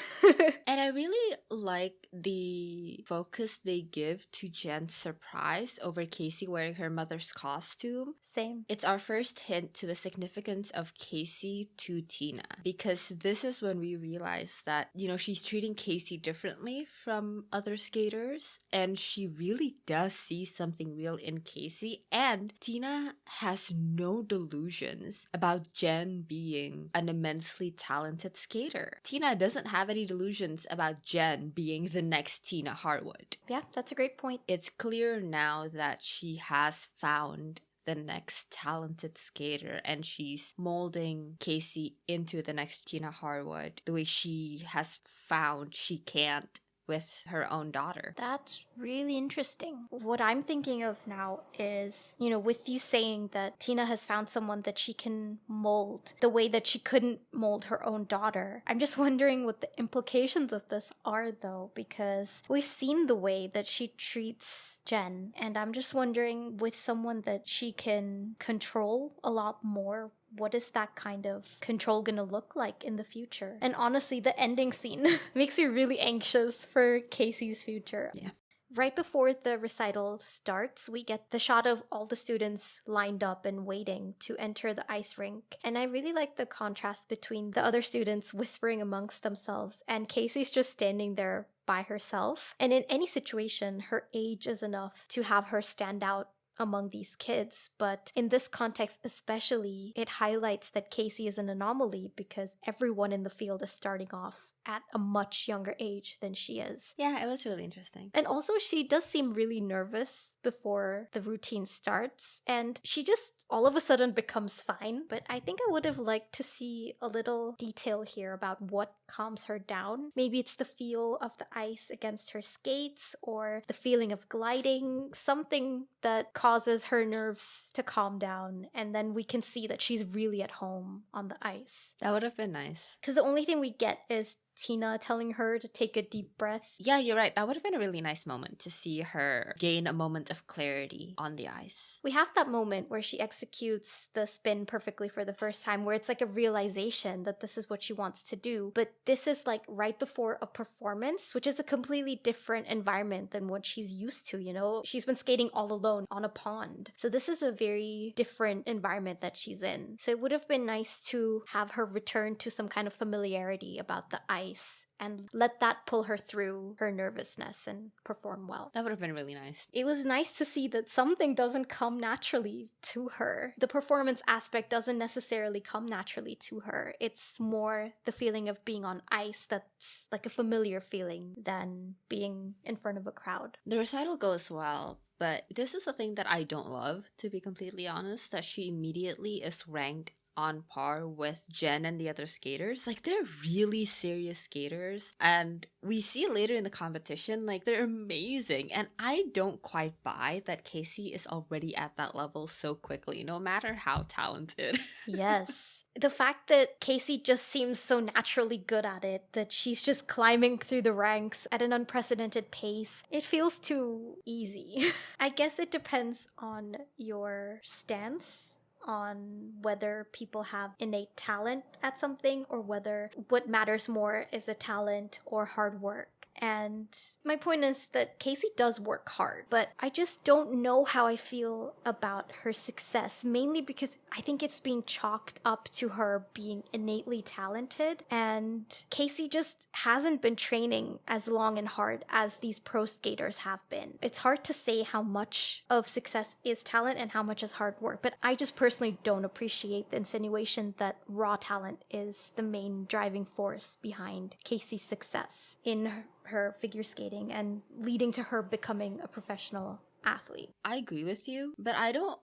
And I really like the focus they give to Jen's surprise over Casey wearing her mother's costume. Same. It's our first hint to the significance of Casey to Tina, because this is when we realize that, she's treating Casey differently from other skaters, and she really does see something real in Casey, and Tina has no delusions about Jen being an immensely talented skater. Tina doesn't have any delusions about Jen being the next Tina Harwood. Yeah, that's a great point. It's clear now that she has found the next talented skater and she's molding Casey into the next Tina Harwood the way she has found she can't with her own daughter. That's really interesting. What I'm thinking of now is, with you saying that Tina has found someone that she can mold the way that she couldn't mold her own daughter. I'm just wondering what the implications of this are, though, because we've seen the way that she treats Jen, and I'm just wondering, with someone that she can control a lot more, what is that kind of control gonna look like in the future? And honestly, the ending scene makes me really anxious for Casey's future. Yeah. Right before the recital starts, we get the shot of all the students lined up and waiting to enter the ice rink. And I really like the contrast between the other students whispering amongst themselves and Casey's just standing there by herself. And in any situation, her age is enough to have her stand out among these kids, but in this context especially, it highlights that Casey is an anomaly because everyone in the field is starting off at a much younger age than she is. Yeah, it was really interesting. And also, she does seem really nervous before the routine starts, and she just all of a sudden becomes fine. But I think I would have liked to see a little detail here about what calms her down. Maybe it's the feel of the ice against her skates, or the feeling of gliding, something that causes her nerves to calm down, and then we can see that she's really at home on the ice. That would have been nice. Because the only thing we get is Tina telling her to take a deep breath. Yeah, you're right. That would have been a really nice moment to see her gain a moment of clarity on the ice. We have that moment where she executes the spin perfectly for the first time, where it's like a realization that this is what she wants to do. But this is like right before a performance, which is a completely different environment than what she's used to, you know? She's been skating all alone on a pond. So this is a very different environment that she's in. So it would have been nice to have her return to some kind of familiarity about the ice and let that pull her through her nervousness and perform well. That would have been really nice. It was nice to see that something doesn't come naturally to her. The performance aspect doesn't necessarily come naturally to her. It's more the feeling of being on ice that's like a familiar feeling than being in front of a crowd. The recital goes well, but this is a thing that I don't love, to be completely honest, that she immediately is ranked on par with Jen and the other skaters. Like, they're really serious skaters, and we see later in the competition, like, they're amazing, and I don't quite buy that Casey is already at that level so quickly, no matter how talented. Yes. The fact that Casey just seems so naturally good at it, that she's just climbing through the ranks at an unprecedented pace, it feels too easy. I guess it depends on your stance on whether people have innate talent at something or whether what matters more is a talent or hard work. And my point is that Casey does work hard, but I just don't know how I feel about her success, mainly because I think it's being chalked up to her being innately talented, and Casey just hasn't been training as long and hard as these pro skaters have been. It's hard to say how much of success is talent and how much is hard work, but I just personally don't appreciate the insinuation that raw talent is the main driving force behind Casey's success in her figure skating and leading to her becoming a professional athlete. I agree with you, but I don't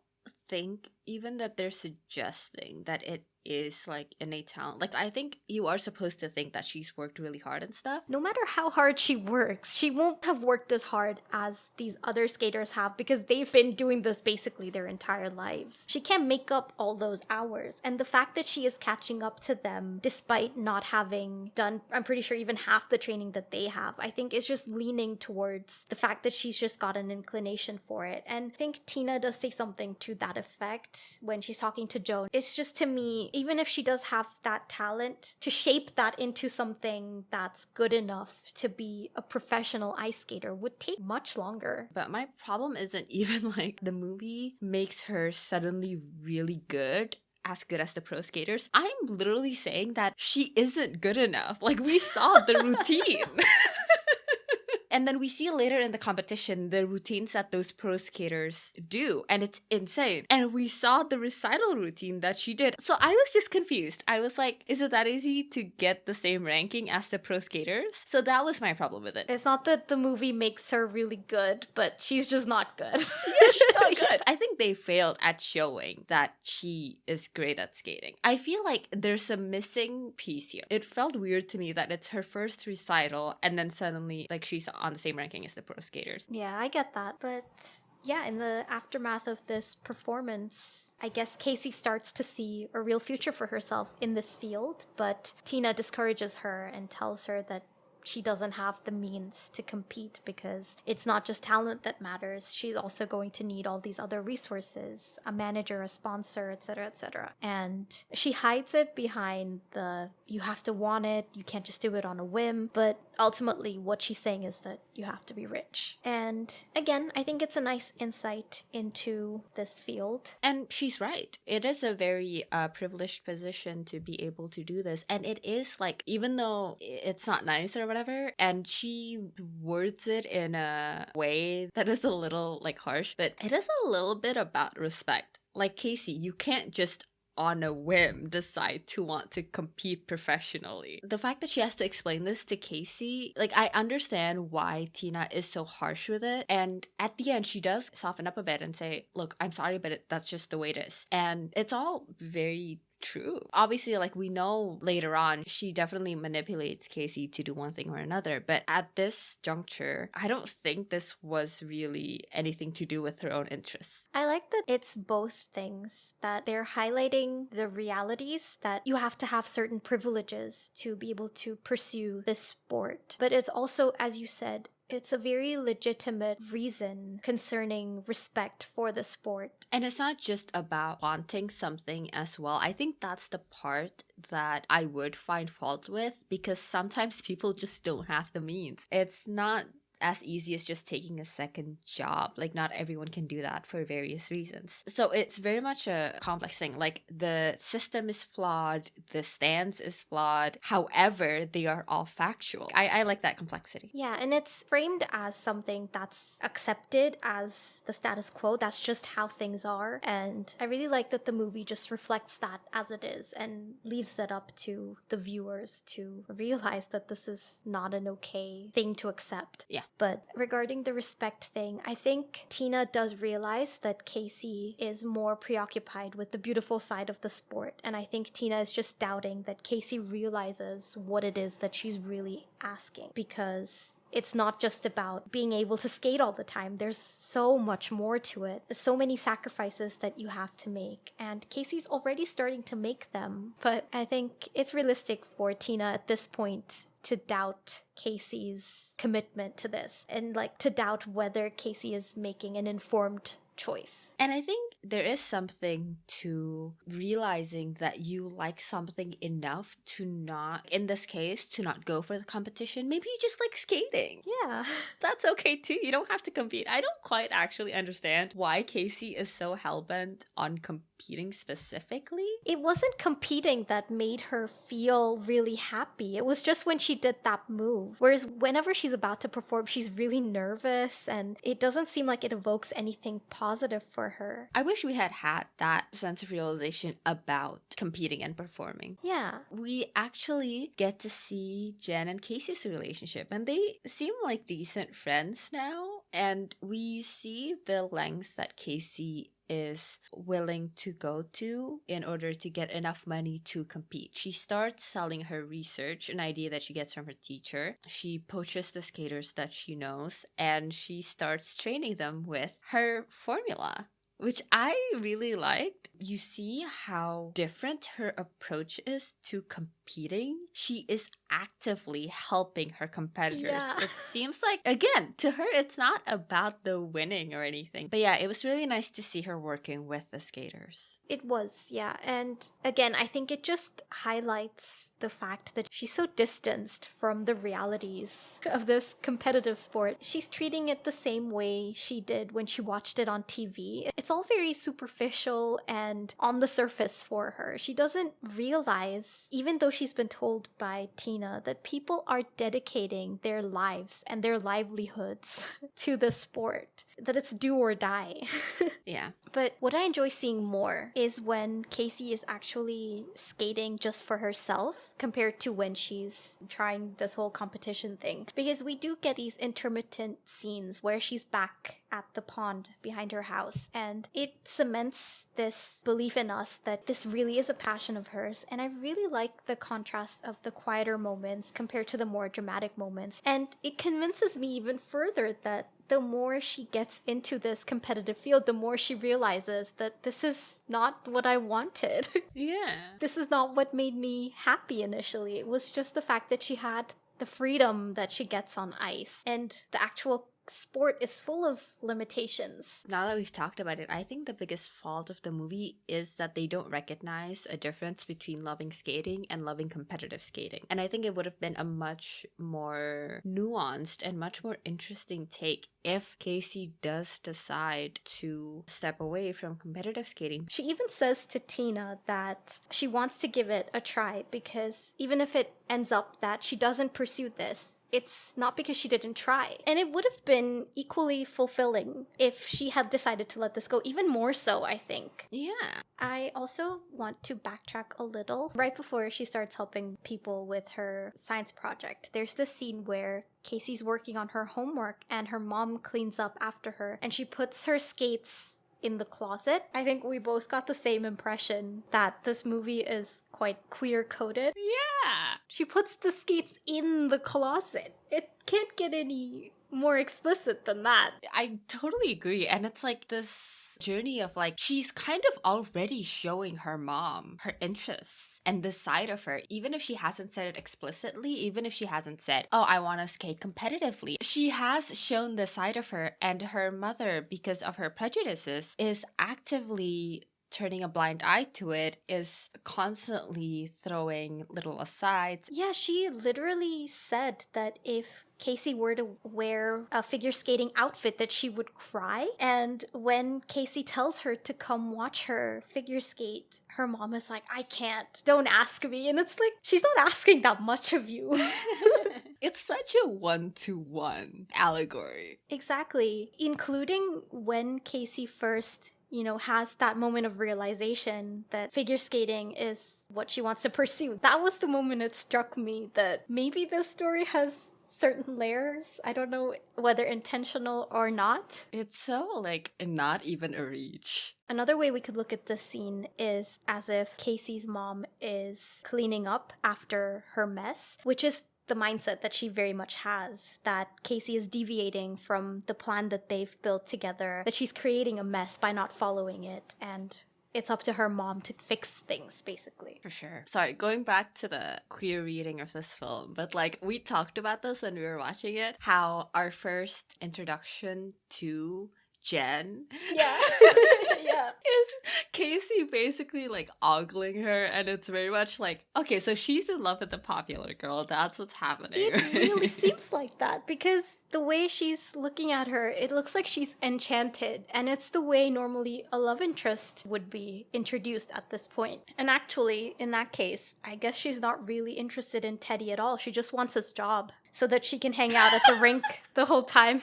think even that they're suggesting that it is like innate talent. Like, I think you are supposed to think that she's worked really hard and stuff. No matter how hard she works, she won't have worked as hard as these other skaters have because they've been doing this basically their entire lives. She can't make up all those hours. And the fact that she is catching up to them despite not having done, I'm pretty sure, even half the training that they have, I think is just leaning towards the fact that she's just got an inclination for it. And I think Tina does say something to that effect when she's talking to Joan. It's just, to me, even if she does have that talent, to shape that into something that's good enough to be a professional ice skater would take much longer. But my problem isn't even like the movie makes her suddenly really good, as good as the pro skaters. I'm literally saying that she isn't good enough. Like, we saw the routine. And then we see later in the competition the routines that those pro skaters do, and it's insane. And we saw the recital routine that she did. So I was just confused. I was like, is it that easy to get the same ranking as the pro skaters? So that was my problem with it. It's not that the movie makes her really good, but she's just not good. Yeah, she's not good. I think they failed at showing that she is great at skating. I feel like there's a missing piece here. It felt weird to me that it's her first recital and then suddenly like she's on the same ranking as the pro skaters. Yeah, I get that. But yeah, in the aftermath of this performance, I guess Casey starts to see a real future for herself in this field, but Tina discourages her and tells her that she doesn't have the means to compete because it's not just talent that matters. She's also going to need all these other resources, a manager, a sponsor, etc., etc. And she hides it behind the, you have to want it, you can't just do it on a whim. But ultimately, what she's saying is that you have to be rich. And again, I think it's a nice insight into this field. And she's right. It is a very privileged position to be able to do this. And it is like, even though it's not nice or whatever, and she words it in a way that is a little like harsh, but it is a little bit about respect. Like, Casey, you can't just on a whim decide to want to compete professionally. The fact that she has to explain this to Casey, like, I understand why Tina is so harsh with it. And at the end, she does soften up a bit and say, look, I'm sorry, but that's just the way it is. And it's all very true. Obviously, like, we know later on, she definitely manipulates Casey to do one thing or another. But at this juncture, I don't think this was really anything to do with her own interests. I like that it's both things, that they're highlighting the realities that you have to have certain privileges to be able to pursue this sport. But it's also, as you said, it's a very legitimate reason concerning respect for the sport. And it's not just about wanting something as well. I think that's the part that I would find fault with, because sometimes people just don't have the means. It's not as easy as just taking a second job. Like, not everyone can do that for various reasons. So it's very much a complex thing. Like, the system is flawed, the stance is flawed. However, they are all factual. I like that complexity. Yeah, and it's framed as something that's accepted as the status quo. That's just how things are. And I really like that the movie just reflects that as it is and leaves it up to the viewers to realize that this is not an okay thing to accept. Yeah. But regarding the respect thing, I think Tina does realize that Casey is more preoccupied with the beautiful side of the sport. And I think Tina is just doubting that Casey realizes what it is that she's really asking, because it's not just about being able to skate all the time. There's so much more to it. There's so many sacrifices that you have to make. And Casey's already starting to make them. But I think it's realistic for Tina at this point to doubt Casey's commitment to this, and like to doubt whether Casey is making an informed choice. And I think there is something to realizing that you like something enough to not, in this case, to not go for the competition. Maybe you just like skating. Yeah. That's okay too. You don't have to compete. I don't quite actually understand why Casey is so hellbent on competing specifically. It wasn't competing that made her feel really happy. It was just when she did that move. Whereas whenever she's about to perform, she's really nervous, and it doesn't seem like it evokes anything positive for her. I wish we had that sense of realization about competing and performing. Yeah. We actually get to see Jen and Casey's relationship, and they seem like decent friends now. And we see the lengths that Casey is willing to go to in order to get enough money to compete. She starts selling her research, an idea that she gets from her teacher. She poaches the skaters that she knows, and she starts training them with her formula, which I really liked. You see how different her approach is to competing. She is actively helping her competitors. Yeah. It seems like, again, to her, it's not about the winning or anything. But yeah, it was really nice to see her working with the skaters. It was, yeah. And again, I think it just highlights the fact that she's so distanced from the realities of this competitive sport. She's treating it the same way she did when she watched it on TV. It's all very superficial and on the surface for her. She doesn't realize, even though she's been told by Tina, that people are dedicating their lives and their livelihoods to the sport, that it's do or die. Yeah. But what I enjoy seeing more is when Casey is actually skating just for herself compared to when she's trying this whole competition thing. Because we do get these intermittent scenes where she's back at the pond behind her house, and it cements this belief in us that this really is a passion of hers. And I really like the contrast of the quieter moments compared to the more dramatic moments. And it convinces me even further that the more she gets into this competitive field, the more she realizes that this is not what I wanted. Yeah. This is not what made me happy initially. It was just the fact that she had the freedom that she gets on ice, and the actual sport is full of limitations. Now that we've talked about it, I think the biggest fault of the movie is that they don't recognize a difference between loving skating and loving competitive skating. And I think it would have been a much more nuanced and much more interesting take if Casey does decide to step away from competitive skating. She even says to Tina that she wants to give it a try, because even if it ends up that she doesn't pursue this, it's not because she didn't try. And it would have been equally fulfilling if she had decided to let this go, even more so, I think. Yeah. I also want to backtrack a little. Right before she starts helping people with her science project, there's this scene where Casey's working on her homework and her mom cleans up after her and she puts her skates in the closet. I think we both got the same impression that this movie is quite queer-coded. Yeah. She puts the skates in the closet. It can't get any more explicit than that. I totally agree. And it's like this journey of like, she's kind of already showing her mom her interests and this side of her, even if she hasn't said it explicitly, even if she hasn't said, oh, I want to skate competitively. She has shown the side of her, and her mother, because of her prejudices, is actively turning a blind eye to it, is constantly throwing little asides. Yeah, she literally said that if Casey were to wear a figure skating outfit that she would cry. And when Casey tells her to come watch her figure skate, her mom is like, I can't, don't ask me. And it's like, she's not asking that much of you. It's such a 1-to-1 allegory. Exactly. Including when Casey first has that moment of realization that figure skating is what she wants to pursue. That was the moment it struck me that maybe this story has certain layers. I don't know whether intentional or not. It's so, like, not even a reach. Another way we could look at this scene is as if Casey's mom is cleaning up after her mess, which is the mindset that she very much has, that Casey is deviating from the plan that they've built together, that she's creating a mess by not following it, and it's up to her mom to fix things, basically. For sure. Sorry, going back to the queer reading of this film, but like we talked about this when we were watching it, how our first introduction to Jen Yeah. Yeah. is Casey basically like ogling her, and it's very much like, okay, so she's in love with the popular girl, that's what's happening. It really seems like that, because the way she's looking at her, it looks like she's enchanted, and it's the way normally a love interest would be introduced at this point. And actually, in that case, I guess she's not really interested in Teddy at all. She just wants his job so that she can hang out at the rink the whole time.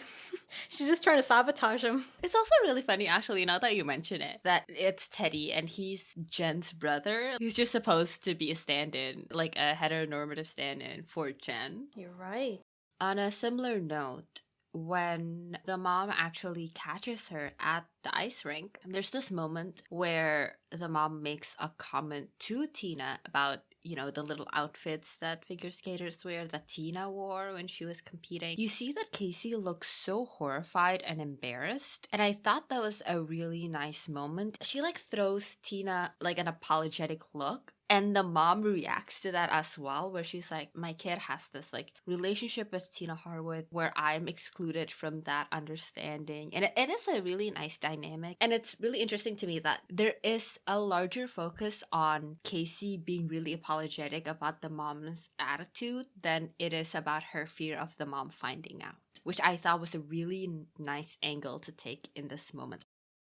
She's just trying to sabotage him. It's also really funny, actually, now that you mention it, that it's Teddy and he's Jen's brother. He's just supposed to be a stand-in, like a heteronormative stand-in for Jen. You're right. On a similar note, when the mom actually catches her at the ice rink, there's this moment where the mom makes a comment to Tina about, the little outfits that figure skaters wear that Tina wore when she was competing. You see that Casey looks so horrified and embarrassed, and I thought that was a really nice moment. She throws Tina an apologetic look, and the mom reacts to that as well, where she's like, my kid has this relationship with Tina Harwood where I'm excluded from that understanding. And it is a really nice dynamic. And it's really interesting to me that there is a larger focus on Casey being really apologetic about the mom's attitude than it is about her fear of the mom finding out, which I thought was a really nice angle to take in this moment.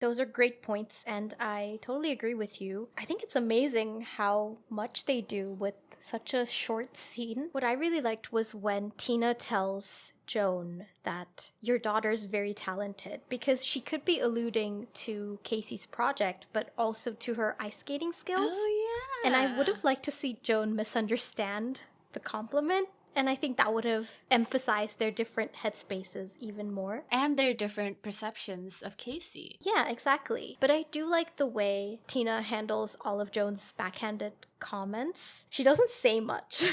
Those are great points, and I totally agree with you. I think it's amazing how much they do with such a short scene. What I really liked was when Tina tells Joan that your daughter's very talented, because she could be alluding to Casey's project, but also to her ice skating skills. Oh, yeah. And I would have liked to see Joan misunderstand the compliment. And I think that would have emphasized their different headspaces even more. And their different perceptions of Casey. Yeah, exactly. But I do like the way Tina handles all of Joan's backhanded comments. She doesn't say much.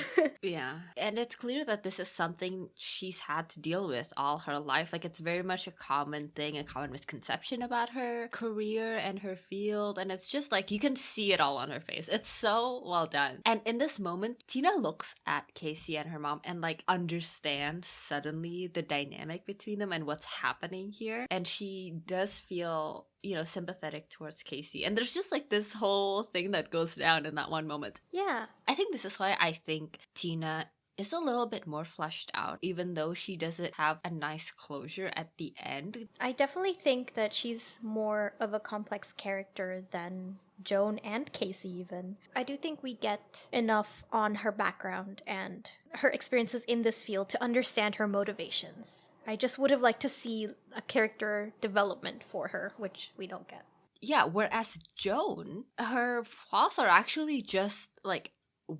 Yeah. And it's clear that this is something she's had to deal with all her life. It's very much a common thing, a common misconception about her career and her field. And it's just you can see it all on her face. It's so well done. And in this moment, Tina looks at Casey and her mom and understands suddenly the dynamic between them and what's happening here. And she does feel sympathetic towards Casey. And there's just this whole thing that goes down in that one moment. Yeah. I think this is why I think Tina is a little bit more fleshed out, even though she doesn't have a nice closure at the end. I definitely think that she's more of a complex character than Joan and Casey even. I do think we get enough on her background and her experiences in this field to understand her motivations. I just would have liked to see a character development for her, which we don't get. Yeah, whereas Joan, her flaws are actually just like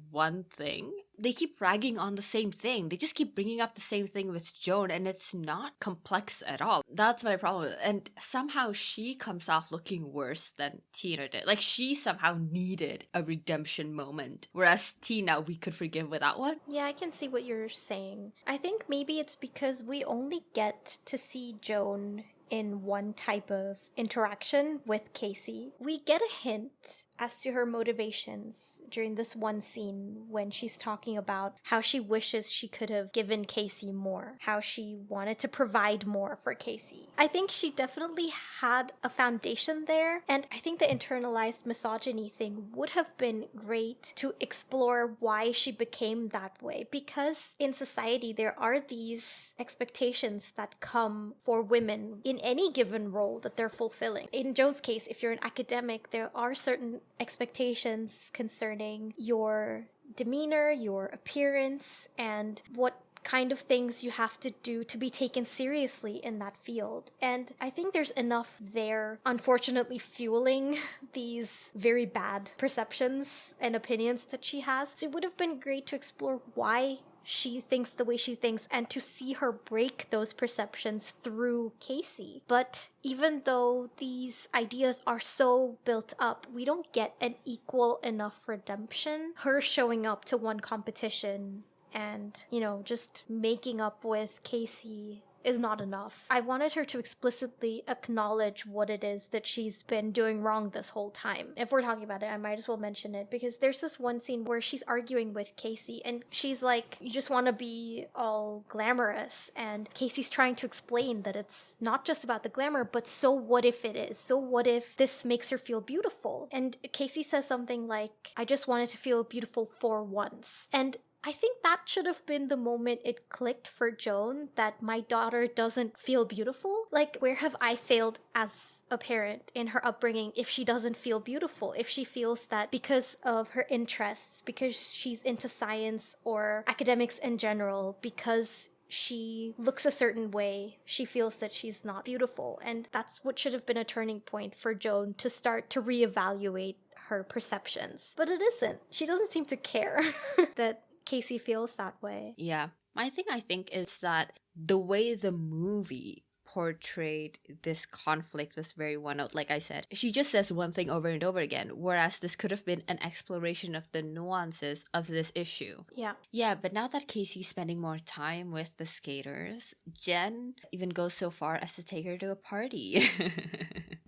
one thing. They keep ragging on the same thing. They just keep bringing up the same thing with Joan, and it's not complex at all. That's my problem. And somehow she comes off looking worse than Tina did. Like, she somehow needed a redemption moment, whereas Tina, we could forgive without one. Yeah, I can see what you're saying. I think maybe it's because we only get to see Joan in one type of interaction with Casey. We get a hint as to her motivations during this one scene when she's talking about how she wishes she could have given Casey more, how she wanted to provide more for Casey. I think she definitely had a foundation there, and I think the internalized misogyny thing would have been great to explore why she became that way, because in society there are these expectations that come for women in any given role that they're fulfilling. In Joan's case, if you're an academic, there are certain expectations concerning your demeanor, your appearance, and what kind of things you have to do to be taken seriously in that field. And I think there's enough there, unfortunately, fueling these very bad perceptions and opinions that she has. So it would have been great to explore why she thinks the way she thinks and to see her break those perceptions through Casey. But even though these ideas are so built up, we don't get an equal enough redemption. Her showing up to one competition and, just making up with Casey is not enough. I wanted her to explicitly acknowledge what it is that she's been doing wrong this whole time. If we're talking about it, I might as well mention it, because there's this one scene where she's arguing with Casey and she's like, you just want to be all glamorous, and Casey's trying to explain that it's not just about the glamour, but so what if it is? So what if this makes her feel beautiful? And Casey says something like, I just wanted to feel beautiful for once. And I think that should have been the moment it clicked for Joan that my daughter doesn't feel beautiful. Like, where have I failed as a parent in her upbringing if she doesn't feel beautiful? If she feels that because of her interests, because she's into science or academics in general, because she looks a certain way, she feels that she's not beautiful. And that's what should have been a turning point for Joan to start to reevaluate her perceptions. But it isn't. She doesn't seem to care that Casey feels that way. Yeah. My thing, I think, is that the way the movie portrayed this conflict was very one note. Like I said, she just says one thing over and over again, whereas this could have been an exploration of the nuances of this issue. Yeah, but now that Casey's spending more time with the skaters, Jen even goes so far as to take her to a party.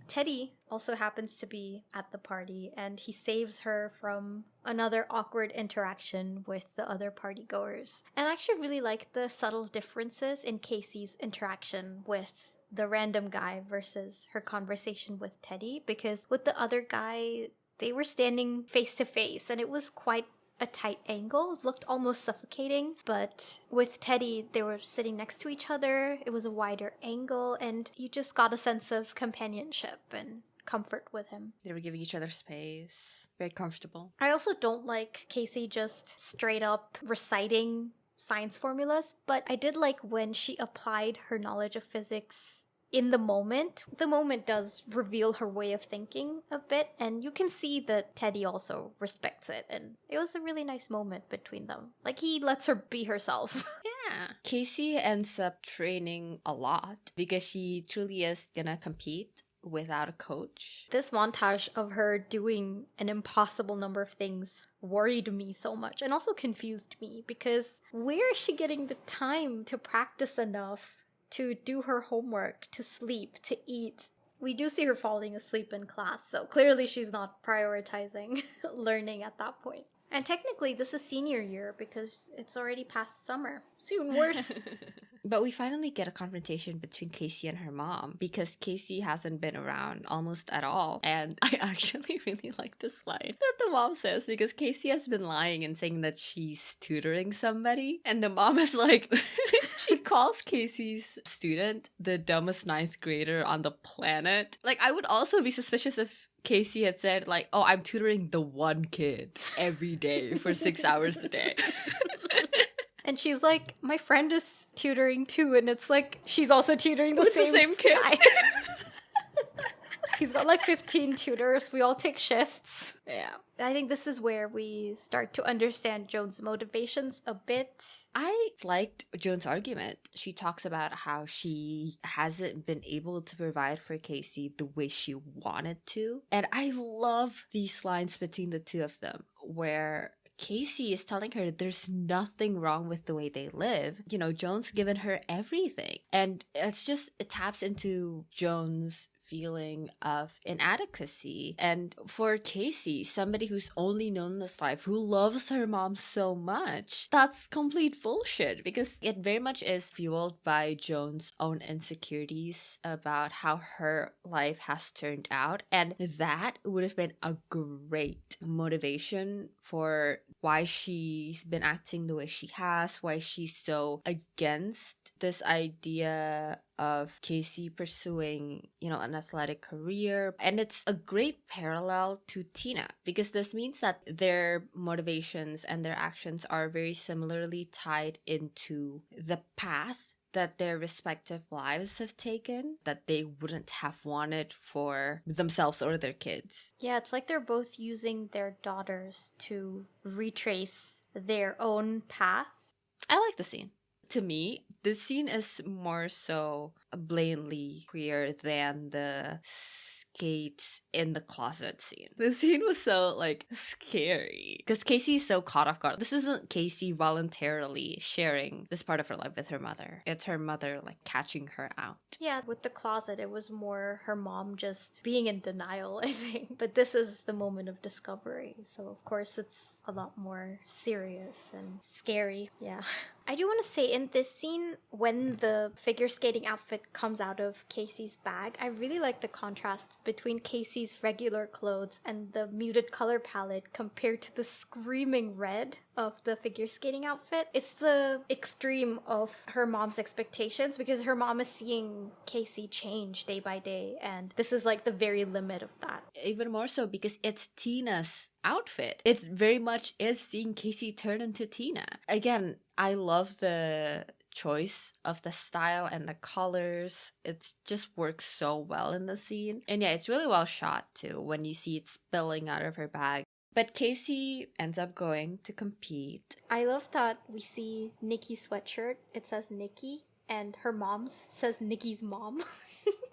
Teddy also happens to be at the party, and he saves her from another awkward interaction with the other partygoers. And I actually really like the subtle differences in Casey's interaction with the random guy versus her conversation with Teddy, because with the other guy, they were standing face to face, and it was quite a tight angle. It looked almost suffocating, but with Teddy, they were sitting next to each other. It was a wider angle, and you just got a sense of companionship and comfort with him. They were giving each other space. Very comfortable. I also don't like Casey just straight up reciting science formulas, but I did like when she applied her knowledge of physics in the moment. The moment does reveal her way of thinking a bit, and you can see that Teddy also respects it, and it was a really nice moment between them. Like, he lets her be herself. Yeah. Casey ends up training a lot because she truly is gonna compete without a coach. This montage of her doing an impossible number of things worried me so much, and also confused me, because where is she getting the time to practice enough to do her homework, to sleep, to eat? We do see her falling asleep in class, so clearly she's not prioritizing learning at that point. And technically, this is senior year because it's already past summer. It's even worse. But we finally get a confrontation between Casey and her mom because Casey hasn't been around almost at all. And I actually really like this line that the mom says because Casey has been lying and saying that she's tutoring somebody. And the mom is like, she calls Casey's student the dumbest ninth grader on the planet. Like, I would also be suspicious if Casey had said, like, oh, I'm tutoring the one kid every day for 6 hours a day. And she's like, my friend is tutoring too. And it's like, she's also tutoring the same kid. guy. He's got like 15 tutors. We all take shifts. Yeah. I think this is where we start to understand Joan's motivations a bit. I liked Joan's argument. She talks about how she hasn't been able to provide for Casey the way she wanted to. And I love these lines between the two of them where Casey is telling her there's nothing wrong with the way they live. You know, Joan's given her everything. And it taps into Joan's feeling of inadequacy. And for Casey, somebody who's only known this life, who loves her mom so much, that's complete bullshit because it very much is fueled by Joan's own insecurities about how her life has turned out. And that would have been a great motivation for why she's been acting the way she has, why she's so against this idea of Casey pursuing, an athletic career. And it's a great parallel to Tina because this means that their motivations and their actions are very similarly tied into the path that their respective lives have taken that they wouldn't have wanted for themselves or their kids. Yeah, it's like they're both using their daughters to retrace their own path. I like the scene. To me, this scene is more so blatantly queer than the skates in the closet scene. The scene was so scary because Casey is so caught off guard. This isn't Casey voluntarily sharing this part of her life with her mother. It's her mother catching her out. Yeah, with the closet, it was more her mom just being in denial, I think. But this is the moment of discovery. So, of course, it's a lot more serious and scary. Yeah. I do want to say in this scene, when the figure skating outfit comes out of Casey's bag, I really like the contrast between Casey's regular clothes and the muted color palette compared to the screaming red of the figure skating outfit. It's the extreme of her mom's expectations because her mom is seeing Casey change day by day, and this is the very limit of that. Even more so because it's Tina's outfit. It very much is seeing Casey turn into Tina. Again, I love the choice of the style and the colors. It just works so well in the scene. And yeah, it's really well shot too when you see it spilling out of her bag. But Casey ends up going to compete. I love that we see Nikki's sweatshirt. It says Nikki, and her mom's says Nikki's mom.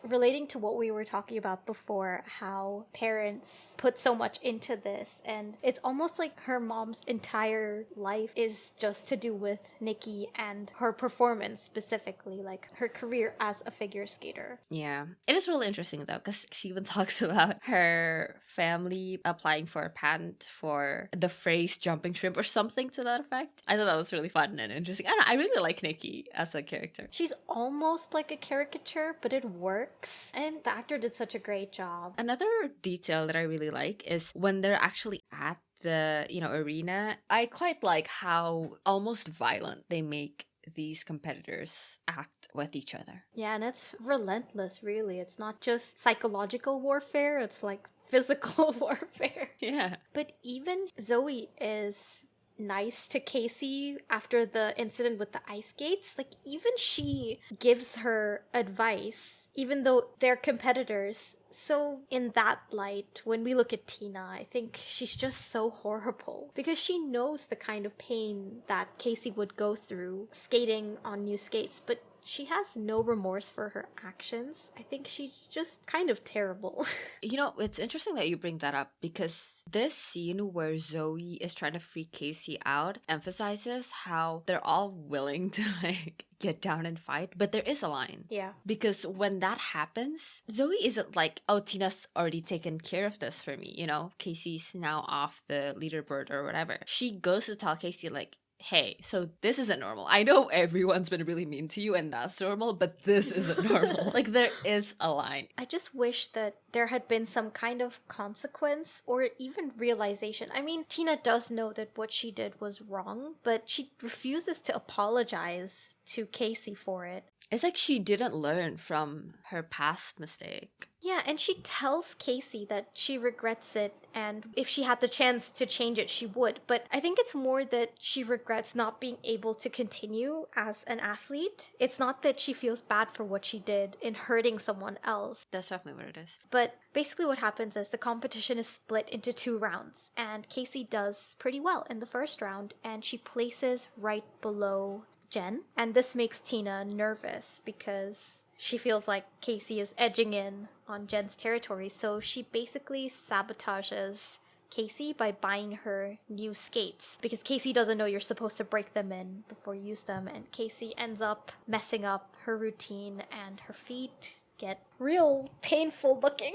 Relating to what we were talking about before, how parents put so much into this, and it's almost like her mom's entire life is just to do with Nikki and her performance specifically, her career as a figure skater. Yeah. It is really interesting though, because she even talks about her family applying for a patent for the phrase jumping shrimp or something to that effect. I thought that was really fun and interesting. I don't know, I really like Nikki as a character. She's almost like a caricature, but it works. And the actor did such a great job. Another detail that I really like is when they're actually at the, arena, I quite like how almost violent they make these competitors act with each other. Yeah, and it's relentless, really. It's not just psychological warfare, it's physical warfare. Yeah. But even Zoe is nice to Casey after the incident with the ice skates. Even she gives her advice, even though they're competitors. So in that light, when we look at Tina, I think she's just so horrible because she knows the kind of pain that Casey would go through skating on new skates, but she has no remorse for her actions. I think she's just kind of terrible. You know, it's interesting that you bring that up because this scene where Zoe is trying to freak Casey out emphasizes how they're all willing to like get down and fight, but there is a line. Yeah. Because when that happens, Zoe isn't like, oh, Tina's already taken care of this for me, you know? Casey's now off the leaderboard or whatever. She goes to tell Casey like, hey, so this isn't normal. I know everyone's been really mean to you and that's normal, but this isn't normal. Like, there is a line. I just wish that there had been some kind of consequence or even realization. I mean, Tina does know that what she did was wrong, but she refuses to apologize to Casey for it. It's like she didn't learn from her past mistake. Yeah, and she tells Casey that she regrets it, and if she had the chance to change it, she would. But I think it's more that she regrets not being able to continue as an athlete. It's not that she feels bad for what she did in hurting someone else. That's definitely what it is. But basically what happens is the competition is split into 2 rounds, and Casey does pretty well in the first round, and she places right below Jen. And this makes Tina nervous because she feels like Casey is edging in on Jen's territory, so she basically sabotages Casey by buying her new skates because Casey doesn't know you're supposed to break them in before you use them, and Casey ends up messing up her routine and her feet get real painful looking.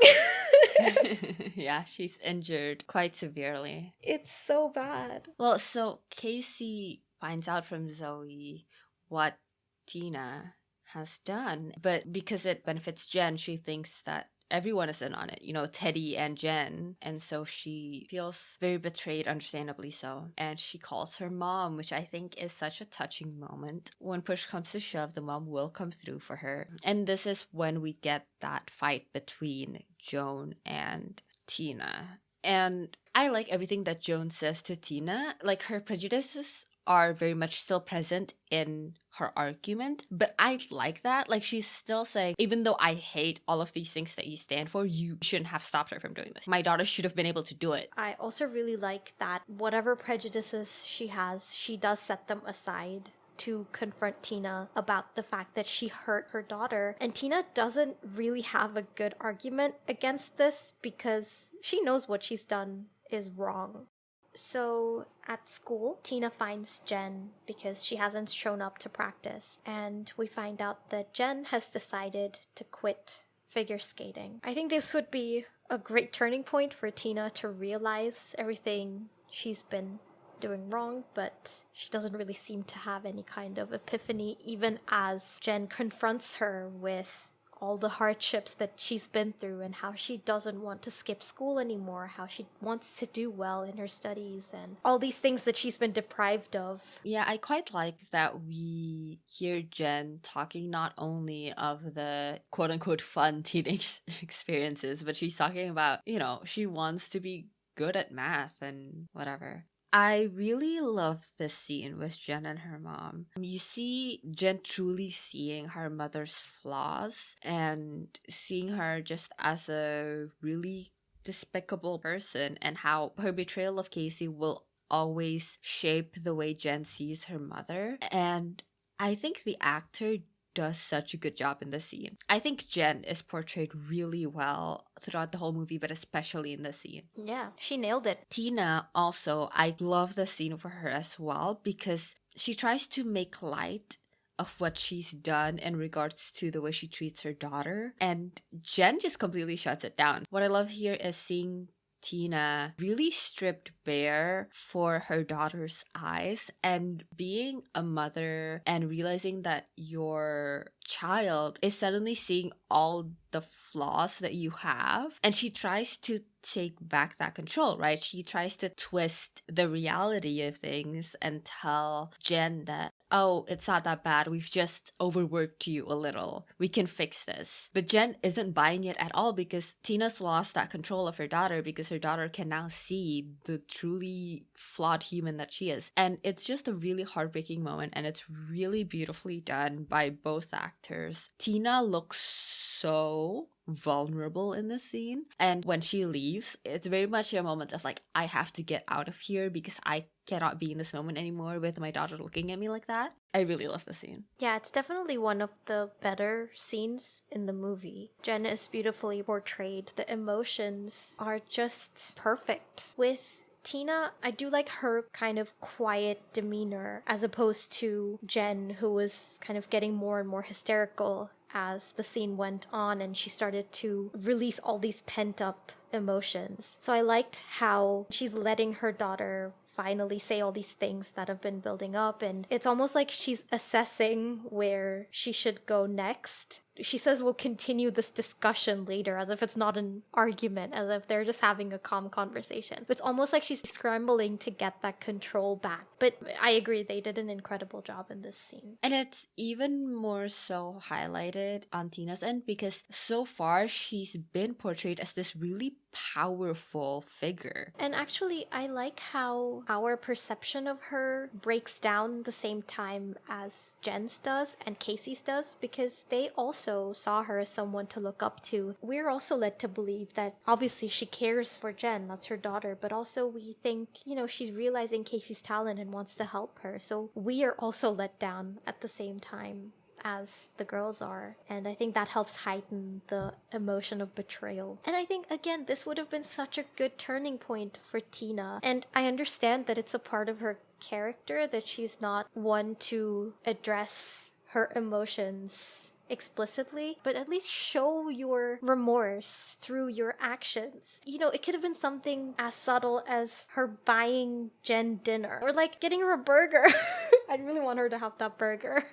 Yeah, she's injured quite severely. It's so bad. Well, so Casey finds out from Zoe what Tina has done, but because it benefits Jen, she thinks that everyone is in on it, you know, Teddy and Jen, and so she feels very betrayed, understandably so, and she calls her mom, which I think is such a touching moment. When push comes to shove, the mom will come through for her, and this is when we get that fight between Joan and Tina. And I like everything that Joan says to Tina. Like, her prejudices are very much still present in her argument, but I like that. Like, she's still saying, even though I hate all of these things that you stand for, you shouldn't have stopped her from doing this. My daughter should have been able to do it. I also really like that whatever prejudices she has, she does set them aside to confront Tina about the fact that she hurt her daughter. And Tina doesn't really have a good argument against this because she knows what she's done is wrong. So at school, Tina finds Jen because she hasn't shown up to practice, and we find out that Jen has decided to quit figure skating. I think this would be a great turning point for Tina to realize everything she's been doing wrong, but she doesn't really seem to have any kind of epiphany, even as Jen confronts her with all the hardships that she's been through and how she doesn't want to skip school anymore, how she wants to do well in her studies, and all these things that she's been deprived of. Yeah, I quite like that we hear Jen talking not only of the quote-unquote fun teenage experiences, but she's talking about, you know, she wants to be good at math and whatever. I really love this scene with Jen and her mom. You see Jen truly seeing her mother's flaws and seeing her just as a really despicable person, and how her betrayal of Casey will always shape the way Jen sees her mother. And I think the actor does such a good job in the scene. I think Jen is portrayed really well throughout the whole movie, but especially in the scene. Yeah, she nailed it. Tina also, I love the scene for her as well because she tries to make light of what she's done in regards to the way she treats her daughter, and Jen just completely shuts it down. What I love here is seeing Tina really stripped bare for her daughter's eyes, and being a mother and realizing that your child is suddenly seeing all the flaws that you have, and she tries to take back that control, right? She tries to twist the reality of things and tell Jen that, oh, it's not that bad. We've just overworked you a little. We can fix this. But Jen isn't buying it at all because Tina's lost that control of her daughter because her daughter can now see the truly flawed human that she is. And it's just a really heartbreaking moment, and it's really beautifully done by both actors. Tina looks so vulnerable in this scene. And when she leaves, it's very much a moment of like, I have to get out of here because I cannot be in this moment anymore with my daughter looking at me like that. I really love the scene. Yeah, it's definitely one of the better scenes in the movie. Jen is beautifully portrayed. The emotions are just perfect. With Tina, I do like her kind of quiet demeanor as opposed to Jen, who was kind of getting more and more hysterical as the scene went on and she started to release all these pent up emotions. So I liked how she's letting her daughter finally say all these things that have been building up, and it's almost like she's assessing where she should go next. She says we'll continue this discussion later, as if it's not an argument, as if they're just having a calm conversation. But it's almost like she's scrambling to get that control back. But I agree, they did an incredible job in this scene. And it's even more so highlighted on Tina's end because so far she's been portrayed as this really powerful figure. And actually, I like how our perception of her breaks down the same time as Jen's does and Casey's does, because they also saw her as someone to look up to. We're also led to believe that obviously she cares for Jen, that's her daughter, but also we think, she's realizing Casey's talent and wants to help her. So we are also let down at the same time as the girls are, and I think that helps heighten the emotion of betrayal. And I think, again, this would have been such a good turning point for Tina, and I understand that it's a part of her character that she's not one to address her emotions explicitly, but at least show your remorse through your actions. It could have been something as subtle as her buying Jen dinner or like getting her a burger. I'd really want her to have that burger.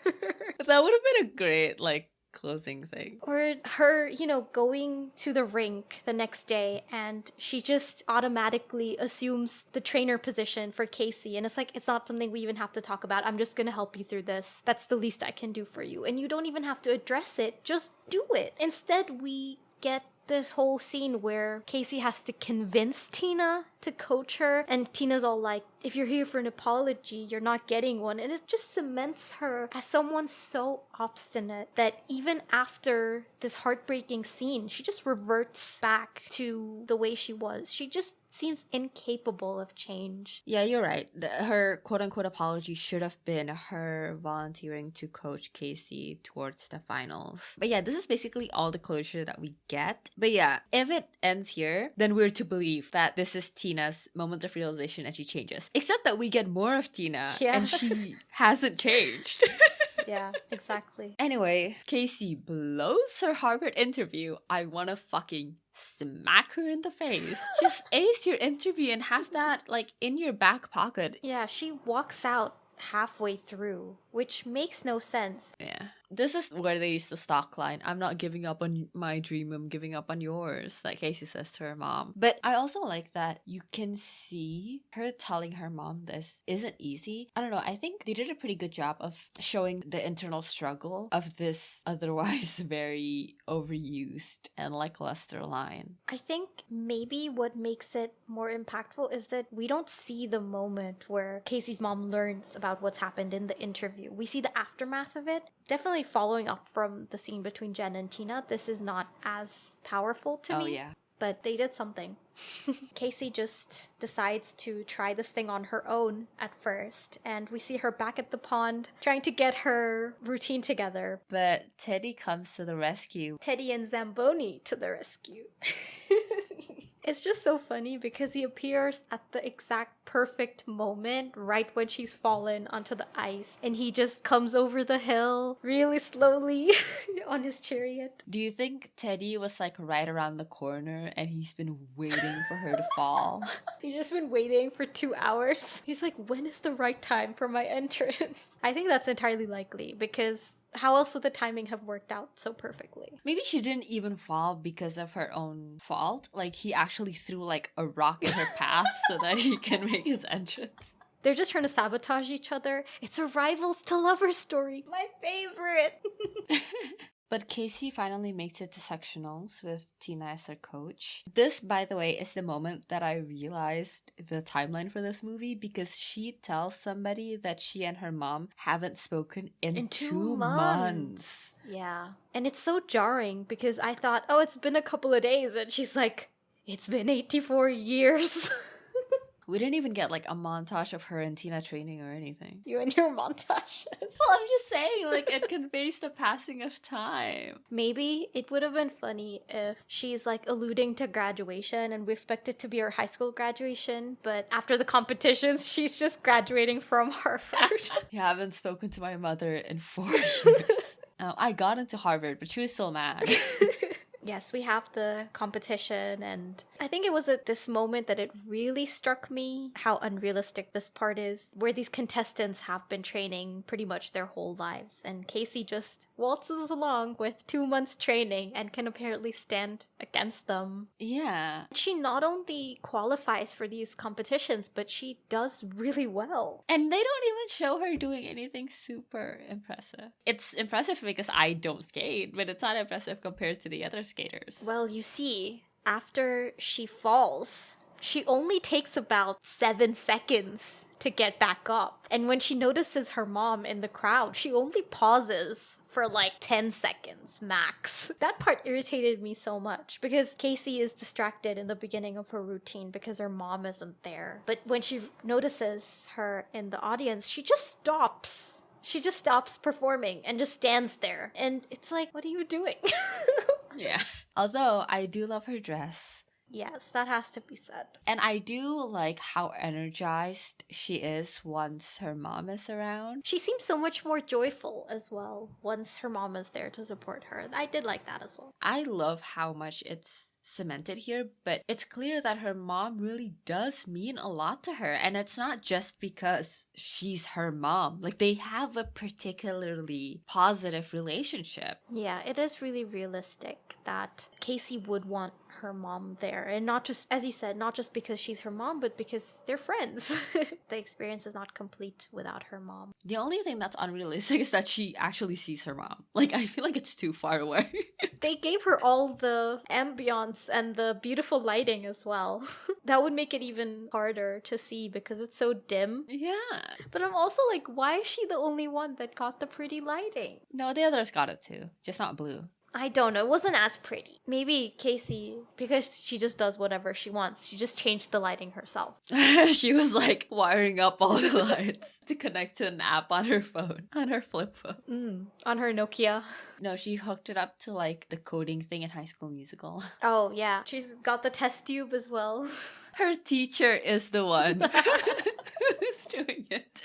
That would have been a great closing thing. Or her, going to the rink the next day and she just automatically assumes the trainer position for Casey. And it's like, it's not something we even have to talk about. I'm just going to help you through this. That's the least I can do for you. And you don't even have to address it. Just do it. Instead, we get this whole scene where Casey has to convince Tina to coach her, and Tina's all like, if you're here for an apology, you're not getting one. And it just cements her as someone so obstinate that even after this heartbreaking scene, she just reverts back to the way she was. She just seems incapable of change. Yeah, you're right. Her quote-unquote apology should have been her volunteering to coach Casey towards the finals. But yeah, this is basically all the closure that we get. But yeah, if it ends here, then we're to believe that this is Tina's moment of realization and she changes. Except that we get more of Tina and she hasn't changed. Yeah, exactly. Anyway, Casey blows her Harvard interview. I wanna fucking smack her in the face. Just ace your interview and have that in your back pocket. Yeah, she walks out halfway through, which makes no sense. Yeah. This is where they use the stock line. I'm not giving up on my dream, I'm giving up on yours, like Casey says to her mom. But I also like that you can see her telling her mom this isn't easy. I don't know, I think they did a pretty good job of showing the internal struggle of this otherwise very overused and lackluster line. I think maybe what makes it more impactful is that we don't see the moment where Casey's mom learns about what's happened in the interview. We see the aftermath of it. Definitely following up from the scene between Jen and Tina, this is not as powerful to me. Yeah. But they did something. Casey just decides to try this thing on her own at first, and we see her back at the pond trying to get her routine together. But Teddy comes to the rescue. Teddy and Zamboni to the rescue. It's just so funny because he appears at the exact perfect moment right when she's fallen onto the ice, and he just comes over the hill really slowly on his chariot. Do you think Teddy was right around the corner and he's been waiting for her to fall? He's just been waiting for 2 hours. He's like, when is the right time for my entrance? I think that's entirely likely because how else would the timing have worked out so perfectly? Maybe she didn't even fall because of her own fault. He actually threw a rock in her path so that he can make his entrance. They're just trying to sabotage each other. It's a rivals to lovers story. My favorite. But Casey finally makes it to sectionals with Tina as her coach. This, by the way, is the moment that I realized the timeline for this movie, because she tells somebody that she and her mom haven't spoken in 2 months. Yeah. And it's so jarring because I thought, oh, it's been a couple of days. And she's like, it's been 84 years. We didn't even get like a montage of her and Tina training or anything. You and your montages. Well, I'm just saying, like, it conveys the passing of time. Maybe it would have been funny if she's like alluding to graduation and we expect it to be her high school graduation, but after the competitions, she's just graduating from Harvard. You haven't spoken to my mother in 4 years. I got into Harvard, but she was still mad. Yes, we have the competition, and I think it was at this moment that it really struck me how unrealistic this part is, where these contestants have been training pretty much their whole lives, and Casey just waltzes along with 2 months training and can apparently stand against them. Yeah. She not only qualifies for these competitions, but she does really well. And they don't even show her doing anything super impressive. It's impressive because I don't skate, but it's not impressive compared to the other skaters. Well, you see, after she falls, she only takes about 7 seconds to get back up. And when she notices her mom in the crowd, she only pauses for like 10 seconds max. That part irritated me so much because Casey is distracted in the beginning of her routine because her mom isn't there. But when she notices her in the audience, she just stops. She just stops performing and just stands there. And it's like, what are you doing? Yeah. Although I do love her dress. Yes, that has to be said. And I do like how energized she is once her mom is around. She seems so much more joyful as well once her mom is there to support her. I did like that as well. I love how much it's cemented here, but it's clear that her mom really does mean a lot to her, and it's not just because she's her mom. Like, they have a particularly positive relationship. Yeah, it is really realistic that Casey would want her mom there, and not just, as you said, not just because she's her mom, but because they're friends. The experience is not complete without her mom. The only thing that's unrealistic is that she actually sees her mom. Like, I feel like it's too far away. They gave her all the ambience and the beautiful lighting as well. That would make it even harder to see because it's so dim. Yeah. But I'm also like, why is she the only one that got the pretty lighting? No, the others got it too, just not blue. I don't know. It wasn't as pretty. Maybe Casey, because she just does whatever she wants, she just changed the lighting herself. She was like wiring up all the lights to connect to an app on her phone, on her flip phone. On her Nokia. No, she hooked it up to like the coding thing in High School Musical. Oh, yeah. She's got the test tube as well. Her teacher is the one who's doing it.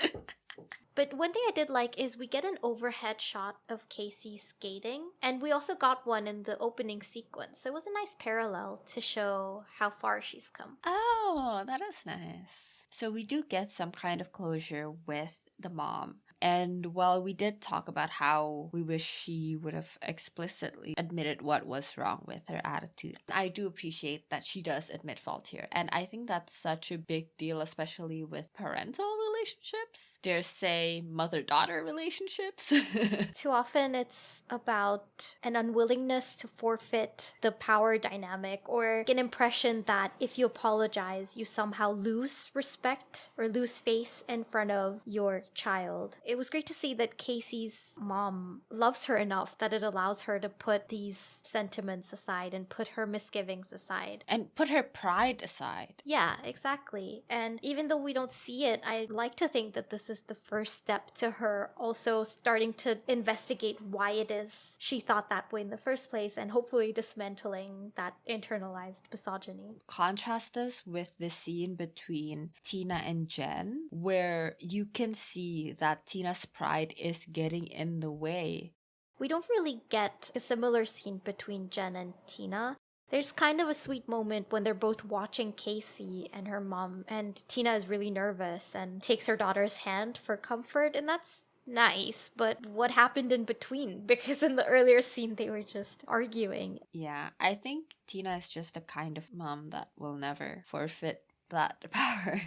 But one thing I did like is we get an overhead shot of Casey skating, and we also got one in the opening sequence. So it was a nice parallel to show how far she's come. Oh, that is nice. So we do get some kind of closure with the mom. And while we did talk about how we wish she would have explicitly admitted what was wrong with her attitude, I do appreciate that she does admit fault here. And I think that's such a big deal, especially with parental relationships. Dare say mother-daughter relationships. Too often it's about an unwillingness to forfeit the power dynamic, or an impression that if you apologize, you somehow lose respect or lose face in front of your child. It was great to see that Casey's mom loves her enough that it allows her to put these sentiments aside and put her misgivings aside. And put her pride aside. Yeah, exactly. And even though we don't see it, I like to think that this is the first step to her also starting to investigate why it is she thought that way in the first place, and hopefully dismantling that internalized misogyny. Contrast this with the scene between Tina and Jen, where you can see that Tina's pride is getting in the way. We don't really get a similar scene between Jen and Tina. There's kind of a sweet moment when they're both watching Casey and her mom, and Tina is really nervous and takes her daughter's hand for comfort, and that's nice. But what happened in between? Because in the earlier scene, they were just arguing. Yeah, I think Tina is just the kind of mom that will never forfeit that power.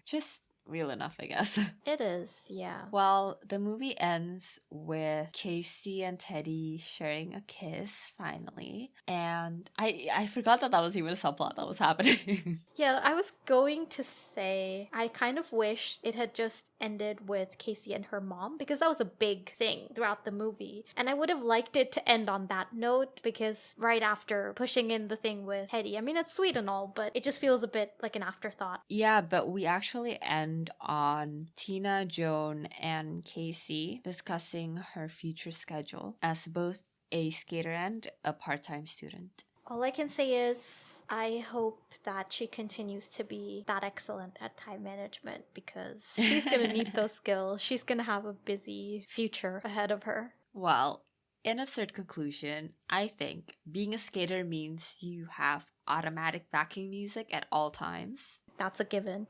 Just real enough, I guess. It is, yeah. Well, the movie ends with Casey and Teddy sharing a kiss, finally. And I forgot that was even a subplot that was happening. Yeah, I was going to say, I kind of wish it had just ended with Casey and her mom, because that was a big thing throughout the movie. And I would have liked it to end on that note, because right after pushing in the thing with Teddy, I mean, it's sweet and all, but it just feels a bit like an afterthought. Yeah, but we actually end on Tina, Joan, and Casey discussing her future schedule as both a skater and a part-time student. All I can say is, I hope that she continues to be that excellent at time management, because she's gonna need those skills. She's gonna have a busy future ahead of her. Well, in absurd conclusion, I think being a skater means you have automatic backing music at all times. That's a given.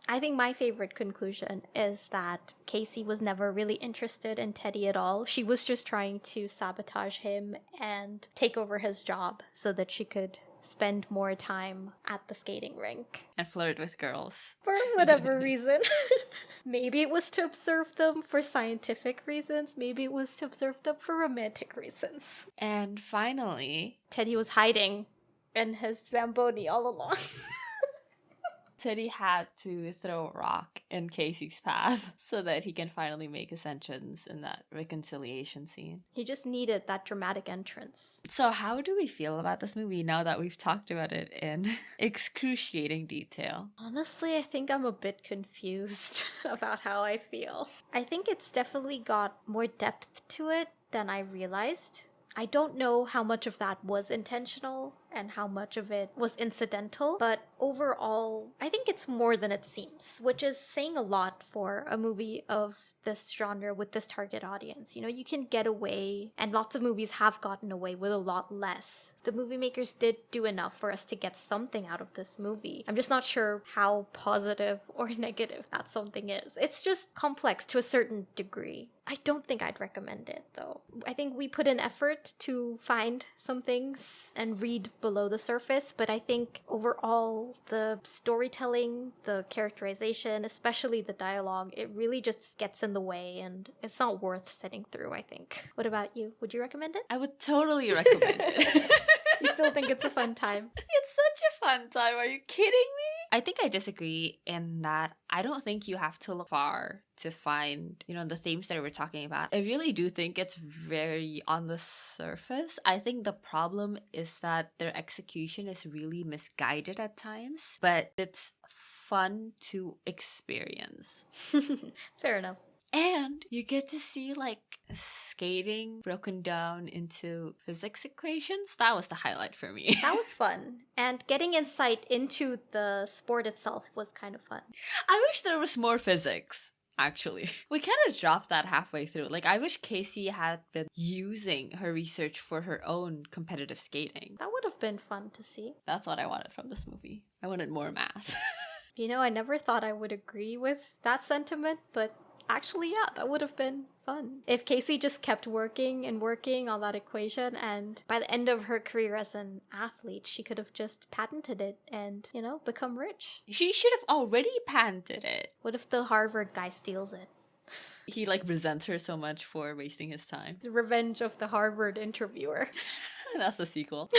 I think my favorite conclusion is that Casey was never really interested in Teddy at all. She was just trying to sabotage him and take over his job so that she could spend more time at the skating rink. And flirt with girls. For whatever reason. Maybe it was to observe them for scientific reasons. Maybe it was to observe them for romantic reasons. And finally, Teddy was hiding in his Zamboni all along. Teddy had to throw a rock in Casey's path so that he can finally make his entrance in that reconciliation scene. He just needed that dramatic entrance. So how do we feel about this movie now that we've talked about it in excruciating detail? Honestly, I think I'm a bit confused about how I feel. I think it's definitely got more depth to it than I realized. I don't know how much of that was intentional and how much of it was incidental, but overall, I think it's more than it seems, which is saying a lot for a movie of this genre with this target audience. You know, you can get away, and lots of movies have gotten away with a lot less. The movie makers did do enough for us to get something out of this movie. I'm just not sure how positive or negative that something is. It's just complex to a certain degree. I don't think I'd recommend it, though. I think we put in effort to find some things and read below the surface, but I think overall the storytelling, the characterization, especially the dialogue, it really just gets in the way and it's not worth sitting through, I think. What about you? Would you recommend it? I would totally recommend it. You still think it's a fun time? It's such a fun time. Are you kidding me? I think I disagree in that I don't think you have to look far to find, the themes that we're talking about. I really do think it's very on the surface. I think the problem is that their execution is really misguided at times, but it's fun to experience. Fair enough. And you get to see skating broken down into physics equations. That was the highlight for me. That was fun. And getting insight into the sport itself was kind of fun. I wish there was more physics, actually. We kind of dropped that halfway through. I wish Casey had been using her research for her own competitive skating. That would have been fun to see. That's what I wanted from this movie. I wanted more math. I never thought I would agree with that sentiment, but actually, yeah, that would have been fun. If Casey just kept working and working on that equation, and by the end of her career as an athlete, she could have just patented it and, become rich. She should have already patented it. What if the Harvard guy steals it? He resents her so much for wasting his time. The revenge of the Harvard interviewer. That's the sequel.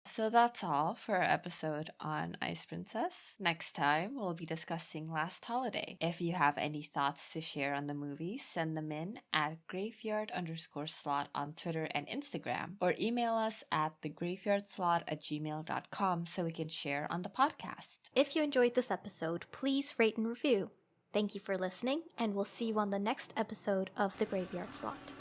So that's all for our episode on Ice Princess. Next time, we'll be discussing Last Holiday. If you have any thoughts to share on the movie, send them in at graveyard_slot on Twitter and Instagram, or email us at thegraveyardslot@gmail.com so we can share on the podcast. If you enjoyed this episode, please rate and review. Thank you for listening, and we'll see you on the next episode of The Graveyard Slot.